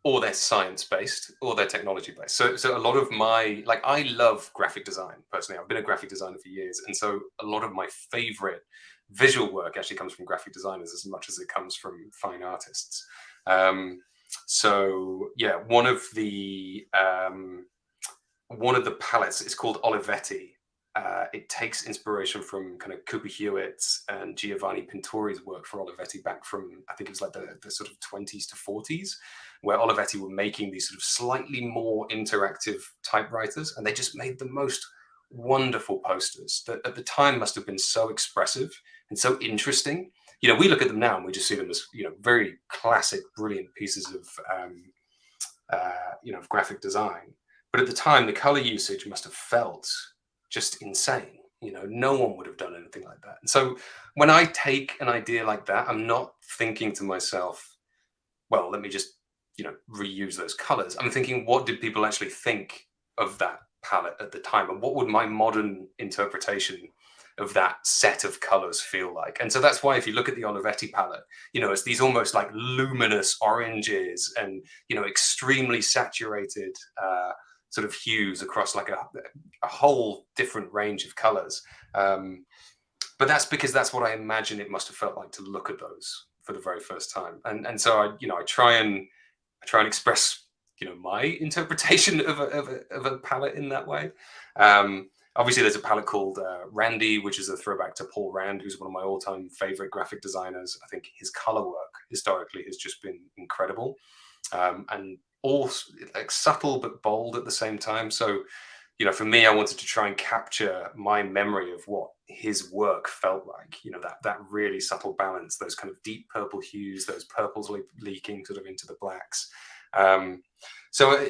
or they're science based, or they're technology based. So a lot of my, like, I love graphic design personally. I've been a graphic designer for years, and so a lot of my favorite visual work actually comes from graphic designers as much as it comes from fine artists. Um, so yeah, one of the palettes is called Olivetti. It takes inspiration from kind of Cooper Hewitt's and Giovanni Pintori's work for Olivetti back from, I think it was like the sort of 20s to 40s, where Olivetti were making these sort of slightly more interactive typewriters, and they just made the most wonderful posters that at the time must have been so expressive and so interesting. We look at them now and we just see them as, very classic, brilliant pieces of, of graphic design. But at the time, the color usage must have felt just insane. No one would have done anything like that. And so when I take an idea like that, I'm not thinking to myself, well, let me just, reuse those colors. I'm thinking, what did people actually think of that palette at the time? And what would my modern interpretation of that set of colors feel like? And so that's why if you look at the Olivetti palette, it's these almost like luminous oranges and, extremely saturated sort of hues across like a whole different range of colors. But that's because that's what I imagine it must have felt like to look at those for the very first time. And so I try and express my interpretation of a palette in that way. Obviously, there's a palette called Randy, which is a throwback to Paul Rand, who's one of my all-time favorite graphic designers. I think his color work historically has just been incredible, and all like subtle but bold at the same time. So, for me, I wanted to try and capture my memory of what his work felt like. That really subtle balance, those kind of deep purple hues, those purples leaking sort of into the blacks. So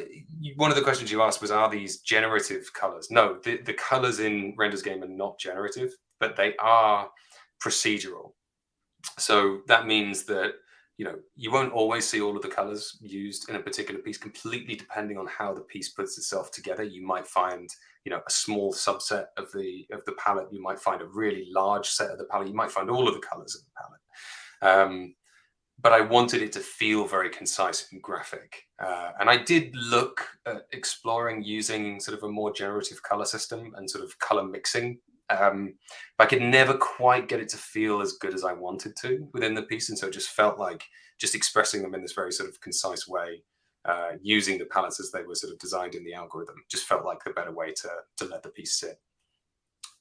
one of the questions you asked was, are these generative colors? No, the colors in Render's game are not generative, but they are procedural. So that means that you won't always see all of the colors used in a particular piece, completely depending on how the piece puts itself together. You might find a small subset of the palette. You might find a really large set of the palette. You might find all of the colors of the palette. But I wanted it to feel very concise and graphic. And I did look at exploring using sort of a more generative color system and sort of color mixing. But I could never quite get it to feel as good as I wanted to within the piece. And so it just felt like just expressing them in this very sort of concise way, using the palettes as they were sort of designed in the algorithm, just felt like the better way to let the piece sit.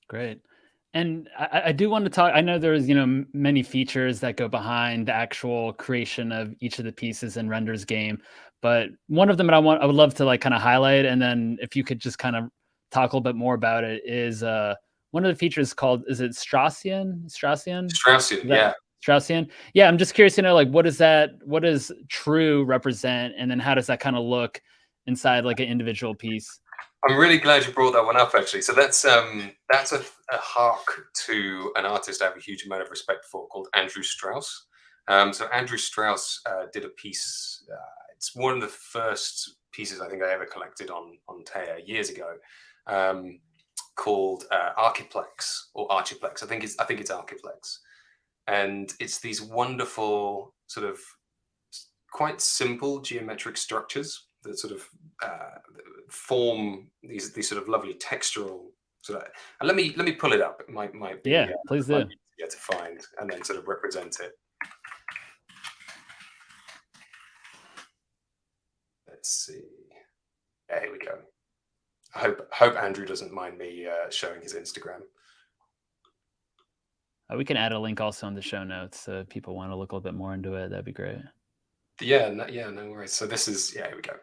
Great. And I do want to talk. I know there's many features that go behind the actual creation of each of the pieces in Render's game, but one of them that I would love to like kind of highlight, and then if you could just kind of talk a little bit more about it, is one of the features called, is it Straussian? Straussian, yeah. Straussian. Yeah, I'm just curious, like what does true represent, and then how does that kind of look inside like an individual piece? I'm really glad you brought that one up, actually. So that's a hark to an artist I have a huge amount of respect for, called Andrew Strauss. So Andrew Strauss did a piece. It's one of the first pieces I think I ever collected on Taya years ago, called Archiplex or Archiplex. I think it's Archiplex, and it's these wonderful sort of quite simple geometric structures that sort of form these sort of lovely textural sort of. And let me pull it up. It might be, yeah, please do. Yeah, to find and then sort of represent it. Let's see. Yeah, here we go. I hope Andrew doesn't mind me showing his Instagram. We can add a link also in the show notes, so if people want to look a little bit more into it, that'd be great. Yeah, no worries. So this is, here we go.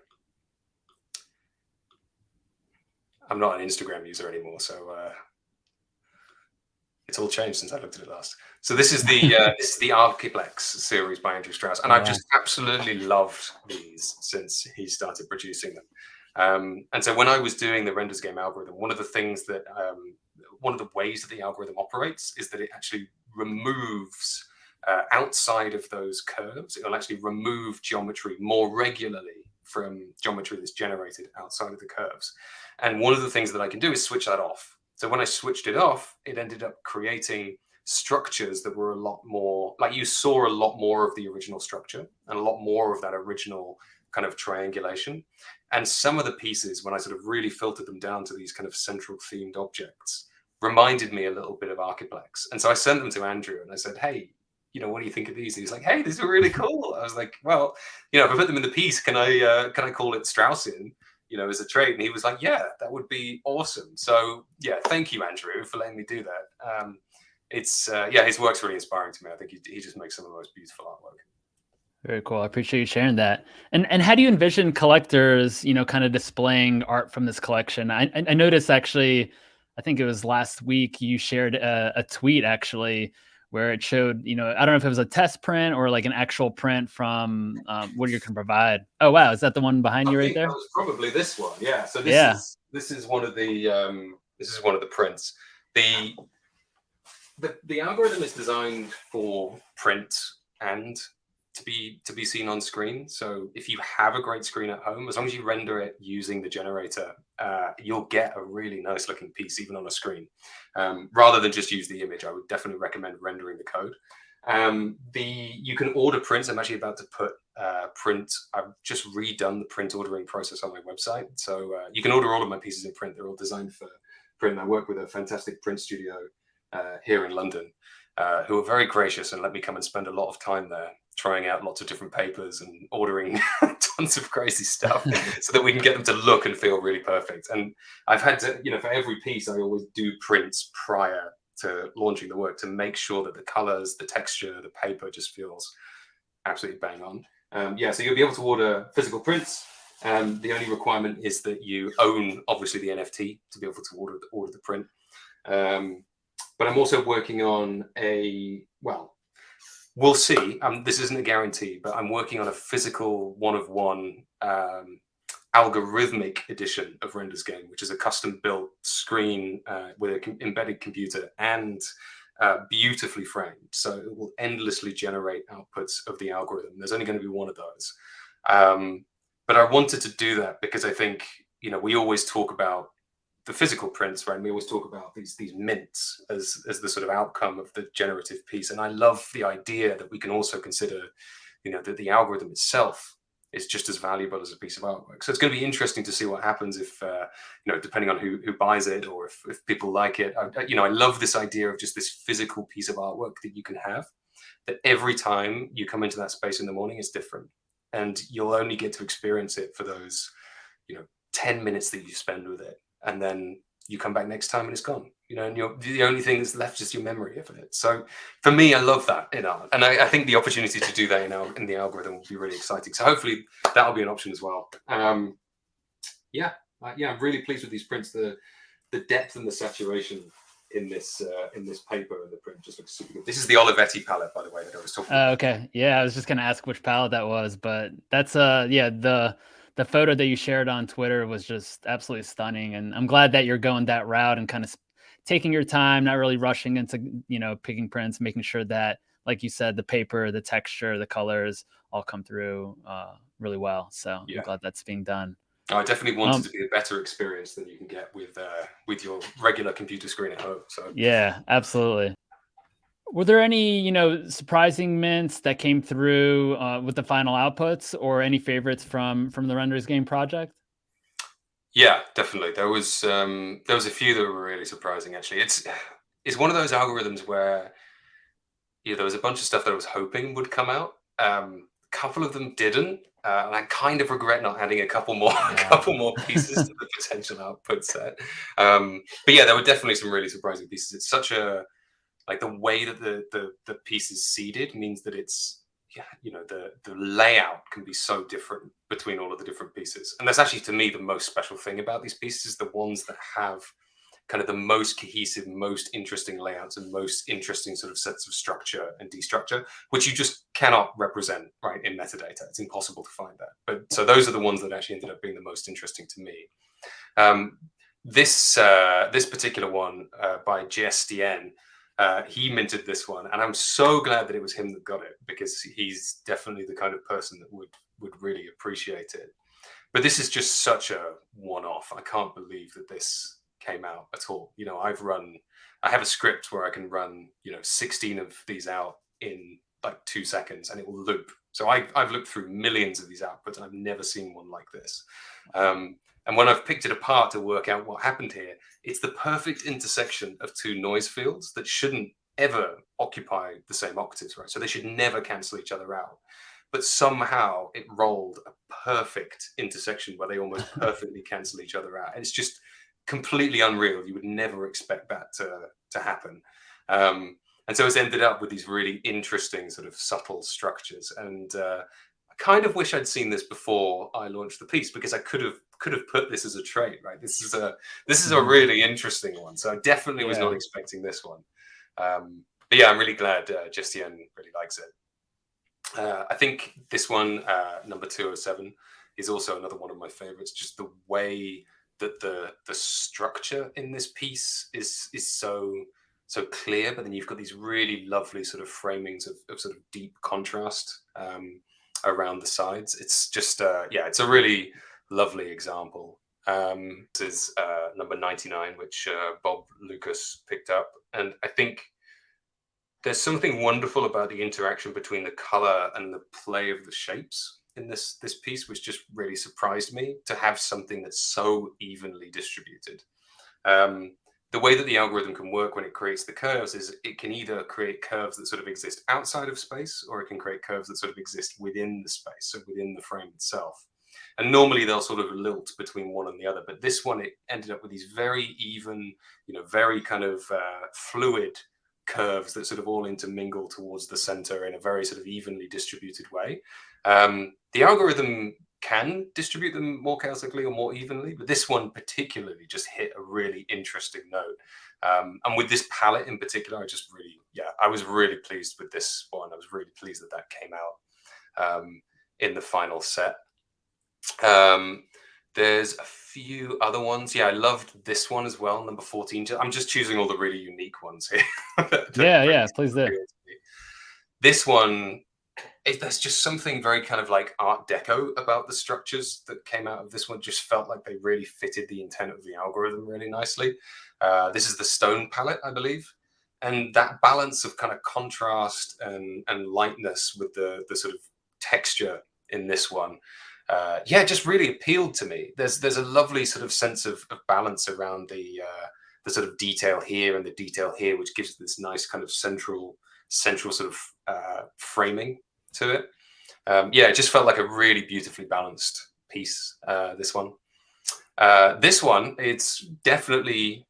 I'm not an Instagram user anymore, so it's all changed since I looked at it last. So this is the this is the Archiplex series by Andrew Strauss, and I've just absolutely loved these since he started producing them. And so when I was doing the renders game algorithm, one of the ways that the algorithm operates is that it actually removes outside of those curves. It'll actually remove geometry more regularly from geometry that's generated outside of the curves. And one of the things that I can do is switch that off. So when I switched it off, it ended up creating structures that were a lot more, like you saw a lot more of the original structure and a lot more of that original kind of triangulation. And some of the pieces, when I sort of really filtered them down to these kind of central themed objects, reminded me a little bit of Archiplex. And so I sent them to Andrew and I said, hey, what do you think of these? And he's like, hey, these are really cool. I was like, well, if I put them in the piece, can I call it Straussian, as a trait? And he was like, yeah, that would be awesome. So yeah, thank you, Andrew, for letting me do that. His work's really inspiring to me. I think he just makes some of the most beautiful artwork. Very cool. I appreciate you sharing that. And how do you envision collectors, kind of displaying art from this collection? I noticed actually, I think it was last week, you shared a tweet actually where it showed, I don't know if it was a test print or like an actual print from what you can provide. Oh wow, is that the one behind you right there? That was probably this one. Yeah. So this is one of the prints. The algorithm is designed for print and to be seen on screen. So if you have a great screen at home, as long as you render it using the generator, you'll get a really nice looking piece even on a screen. Rather than just use the image, I would definitely recommend rendering the code. You can order prints. I'm actually about to put print. I've just redone the print ordering process on my website. So you can order all of my pieces in print. They're all designed for print. I work with a fantastic print studio here in London, who are very gracious and let me come and spend a lot of time there trying out lots of different papers and ordering tons of crazy stuff so that we can get them to look and feel really perfect. And I've had to, for every piece, I always do prints prior to launching the work to make sure that the colors, the texture, the paper just feels absolutely bang on. So you'll be able to order physical prints. The only requirement is that you own, obviously, the NFT to be able to order the print. But I'm also working on we'll see. This isn't a guarantee, but I'm working on a physical one-of-one algorithmic edition of Renders Game, which is a custom-built screen with an embedded computer and beautifully framed. So it will endlessly generate outputs of the algorithm. There's only going to be one of those. But I wanted to do that because I think, we always talk about the physical prints, right? And we always talk about these mints as the sort of outcome of the generative piece. And I love the idea that we can also consider, that the algorithm itself is just as valuable as a piece of artwork. So it's going to be interesting to see what happens if, depending on who buys it or if people like it. I love this idea of just this physical piece of artwork that you can have, that every time you come into that space in the morning is different. And you'll only get to experience it for those, 10 minutes that you spend with it. And then you come back next time and it's gone, and the only thing that's left is your memory of it. So for me, I love that in art. And I think the opportunity to do that in the algorithm will be really exciting. So hopefully that'll be an option as well. I'm really pleased with these prints. The depth and the saturation in this paper and the print just looks super good. This is the Olivetti palette, by the way, that I was talking about. Okay. Yeah, I was just going to ask which palette that was, but that's the photo that you shared on Twitter was just absolutely stunning. And I'm glad that you're going that route and kind of taking your time, not really rushing into, picking prints, making sure that, like you said, the paper, the texture, the colors all come through really well. So I'm glad that's being done. I definitely want it to be a better experience than you can get with your regular computer screen at home. So yeah, absolutely. Were there any, surprising mints that came through with the final outputs, or any favorites from the Renders Game project? Yeah, definitely. There was a few that were really surprising. Actually, it's one of those algorithms where there was a bunch of stuff that I was hoping would come out. A couple of them didn't, and I kind of regret not adding a couple more pieces to the potential output set. But yeah, there were definitely some really surprising pieces. It's such a the way that the piece is seeded means that it's the layout can be so different between all of the different pieces. And that's actually, to me, the most special thing about these pieces, the ones that have kind of the most cohesive, most interesting layouts and most interesting sort of sets of structure and destructure, which you just cannot represent, right, in metadata. It's impossible to find that. But so those are the ones that actually ended up being the most interesting to me. This particular one by GSDN, he minted this one, and I'm so glad that it was him that got it, because he's definitely the kind of person that would really appreciate it. But this is just such a one-off. I can't believe that this came out at all. You know, I have a script where I can run, 16 of these out in like 2 seconds, and it will loop. So I've looked through millions of these outputs, and I've never seen one like this. And when I've picked it apart to work out what happened here, it's the perfect intersection of two noise fields that shouldn't ever occupy the same octaves, right? So they should never cancel each other out. But somehow it rolled a perfect intersection where they almost perfectly cancel each other out. And it's just completely unreal. You would never expect that to happen. And so it's ended up with these really interesting sort of subtle structures. And I kind of wish I'd seen this before I launched the piece, because I could have put this as a trait, right? This is a really interesting one. So I definitely was not expecting this one. But yeah, I'm really glad Justian really likes it. I think this one, number 207, is also another one of my favorites. Just the way that the structure in this piece is so clear, but then you've got these really lovely sort of framings of sort of deep contrast around the sides. It's just it's a really lovely example. This is number 99, which Bob Lucas picked up, and I think there's something wonderful about the interaction between the color and the play of the shapes in this piece, which just really surprised me, to have something that's so evenly distributed. The way that the algorithm can work when it creates the curves is it can either create curves that sort of exist outside of space, or it can create curves that sort of exist within the space, so within the frame itself. And normally they'll sort of lilt between one and the other, but this one, it ended up with these very even, very kind of fluid curves that sort of all intermingle towards the center in a very sort of evenly distributed way. The algorithm can distribute them more chaotically or more evenly, but this one particularly just hit a really interesting note. And with this palette in particular, I was really pleased with this one. I was really pleased that came out in the final set. There's a few other ones. Yeah, I loved this one as well, number 14. I'm just choosing all the really unique ones here. Yeah, please do. This one, there's just something very kind of like Art Deco about the structures that came out of this one. Just felt like they really fitted the intent of the algorithm really nicely. This is the stone palette, I believe. And that balance of kind of contrast and lightness with the sort of texture in this one, just really appealed to me. There's a lovely sort of sense of balance around the sort of detail here and the detail here, which gives this nice kind of central sort of framing to it. It just felt like a really beautifully balanced piece. This one, it's definitely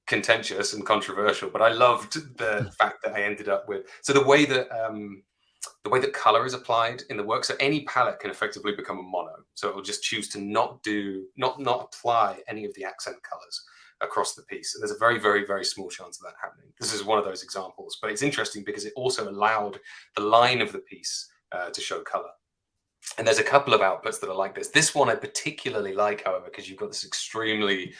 contentious and controversial, but I loved the fact that I ended up with the way that color is applied in the work. So any palette can effectively become a mono. So it will just choose to not apply any of the accent colors across the piece. And there's a very, very, very small chance of that happening. This is one of those examples, but it's interesting because it also allowed the line of the piece to show color. And there's a couple of outputs that are like this. This one I particularly like, however, because you've got this extremely,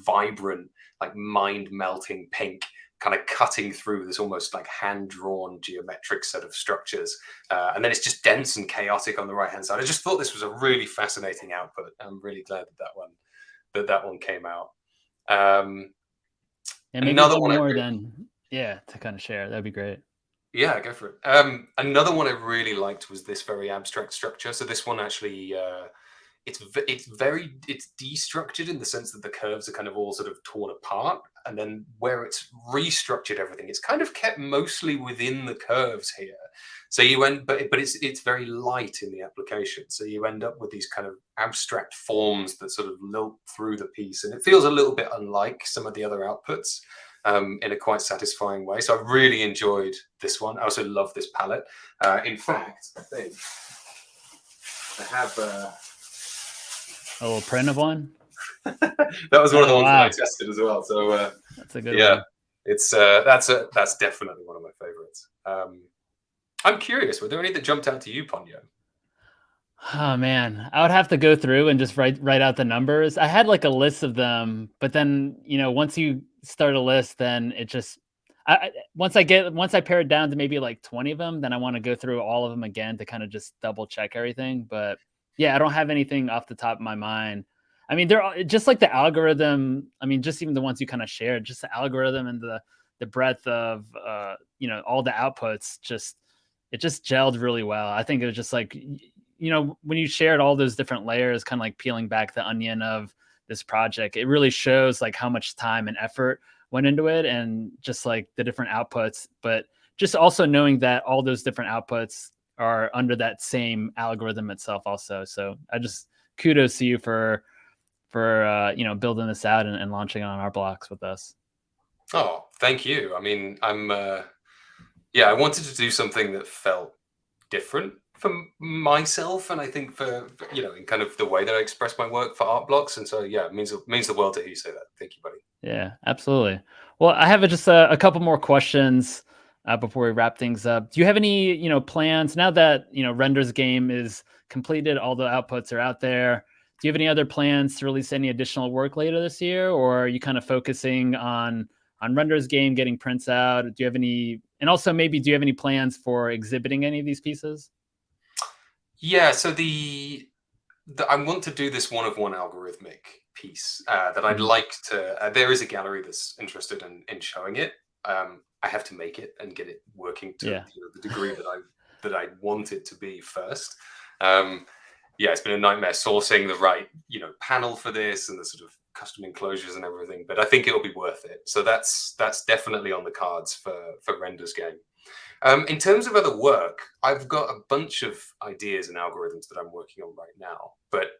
vibrant, like mind-melting pink kind of cutting through this almost like hand-drawn geometric set of structures. And then it's just dense and chaotic on the right-hand side. I just thought this was a really fascinating output. I'm really glad that one came out. And maybe another one more to kind of share. That'd be great. Yeah, go for it. Another one I really liked was this very abstract structure. So this one actually, it's destructured in the sense that the curves are kind of all sort of torn apart, and then where it's restructured everything, it's kind of kept mostly within the curves here. So but it's very light in the application. So you end up with these kind of abstract forms that sort of lilt through the piece, and it feels a little bit unlike some of the other outputs. In a quite satisfying way. So I really enjoyed this one. I also love this palette. In fact, I think I have a little print of one. That was one of the Oh, ones that I wow. tested as well. So That's a good yeah, one. it's that's definitely one of my favorites. I'm curious, were there any that jumped out to you, Ponyo? Oh man, I would have to go through and just write out the numbers. I had like a list of them, but then once you start a list, then it just once I pare it down to maybe like 20 of them, then I want to go through all of them again to kind of just double check everything. But yeah, I don't have anything off the top of my mind. I mean, just like the algorithm. I mean, just even the ones you kind of shared, just the algorithm and the breadth of all the outputs. Just it just gelled really well. I think it was just like when you shared all those different layers, kind of like peeling back the onion of this project, it really shows like how much time and effort went into it and just like the different outputs, but just also knowing that all those different outputs are under that same algorithm itself also. So I just kudos to you for building this out and launching on our blocks with us. Oh, thank you. I mean, yeah, I wanted to do something that felt different for myself, and I think for in kind of the way that I express my work for art blocks. And so yeah, it means the world to hear you say that. Thank you, buddy. Yeah, absolutely. Well, I have just a couple more questions before we wrap things up. Do you have any, plans now that Render's game is completed, all the outputs are out there? Do you have any other plans to release any additional work later this year, or are you kind of focusing on Render's game, getting prints out? Do you have any, and also maybe do you have any plans for exhibiting any of these pieces? Yeah, so I want to do this one of one algorithmic piece that I'd Mhm. like to. There is a gallery that's interested in showing it. I have to make it and get it working to Yeah. the degree that I want it to be first. Um, yeah, it's been a nightmare sourcing the right panel for this and the sort of custom enclosures and everything. But I think it'll be worth it. So that's definitely on the cards for Render's game. In terms of other work, I've got a bunch of ideas and algorithms that I'm working on right now. But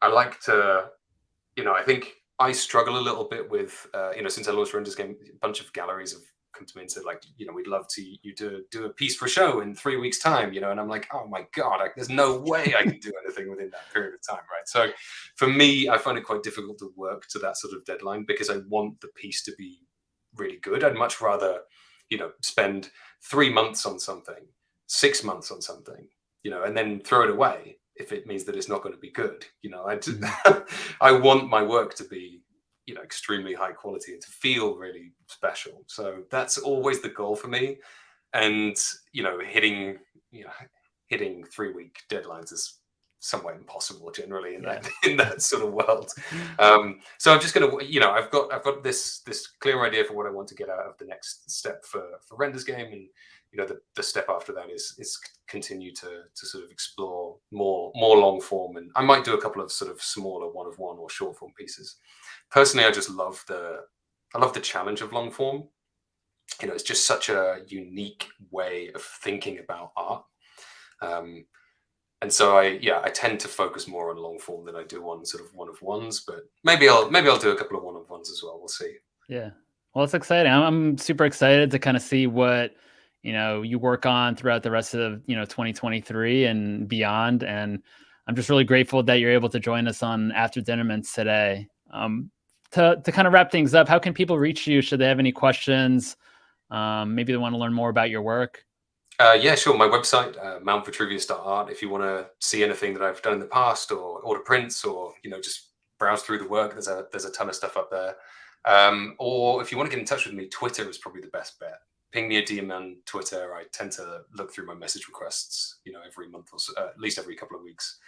I like to, I think I struggle a little bit with, since I launched Render's game, a bunch of galleries have come to me and said, like, we'd love to you to do a piece for show in 3 weeks' time, and I'm like, oh my God, there's no way I can do anything within that period of time, right? So for me, I find it quite difficult to work to that sort of deadline because I want the piece to be really good. I'd much rather, spend 3 months on something, 6 months on something, and then throw it away if it means that it's not going to be good. Mhm. I want my work to be, extremely high quality and to feel really special. So that's always the goal for me. And you know, hitting 3 week deadlines is somewhat impossible generally in that Yeah. in that sort of world. So I'm just gonna, I've got this clear idea for what I want to get out of the next step for Render's game, and the step after that is continue to sort of explore more long form, and I might do a couple of sort of smaller one of one or short form pieces. Personally, I love the challenge of long form. It's just such a unique way of thinking about art. Um, and so I tend to focus more on long form than I do on sort of one of ones, but maybe I'll do a couple of one of ones as well. We'll see. Yeah. Well, it's exciting. I'm super excited to kind of see what, you work on throughout the rest of, 2023 and beyond. And I'm just really grateful that you're able to join us on After Dinnerments today. To kind of wrap things up, how can people reach you? Should they have any questions? Maybe they want to learn more about your work. Yeah, sure. My website, MountVitruvius.art. If you want to see anything that I've done in the past, or order prints, or just browse through the work, there's a ton of stuff up there. Or if you want to get in touch with me, Twitter is probably the best bet. Ping me a DM on Twitter. I tend to look through my message requests, every month or so, at least every couple of weeks.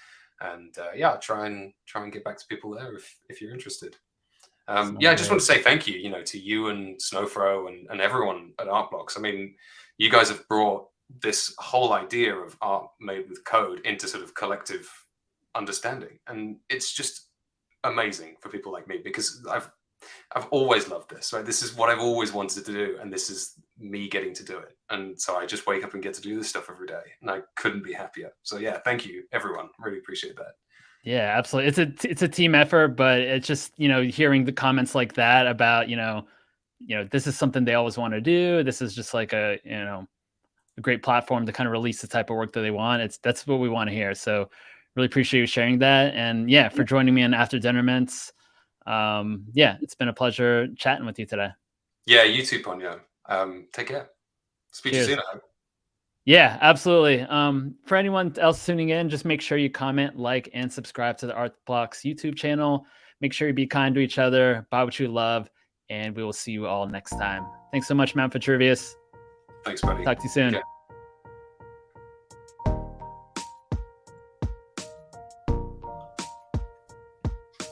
And yeah, I'll try and get back to people there if you're interested. Yeah, Sounds I just want great. to say thank you, to you and Snowfro and everyone at Artblocks. I mean, you guys have brought this whole idea of art made with code into sort of collective understanding, and it's just amazing for people like me because I've always loved this. Right, this is what I've always wanted to do, and this is me getting to do it. And so I just wake up and get to do this stuff every day, and I couldn't be happier. So yeah, thank you, everyone. Really appreciate that. Yeah, absolutely. It's a team effort, but it's just, hearing the comments like that about, this is something they always want to do. This is just like a great platform to kind of release the type of work that they want. That's what we want to hear. So really appreciate you sharing that. And yeah, for joining me on After Dinner Mints. Yeah, it's been a pleasure chatting with you today. Yeah, you too, Ponyo. Take care. Speak to you Cheers. soon, I hope. Yeah, absolutely. For anyone else tuning in, just make sure you comment, like, and subscribe to the Art Blocks YouTube channel. Make sure you be kind to each other, buy what you love, and we will see you all next time. Thanks so much, MountVitruvius. Thanks, buddy. Talk to you soon. Okay.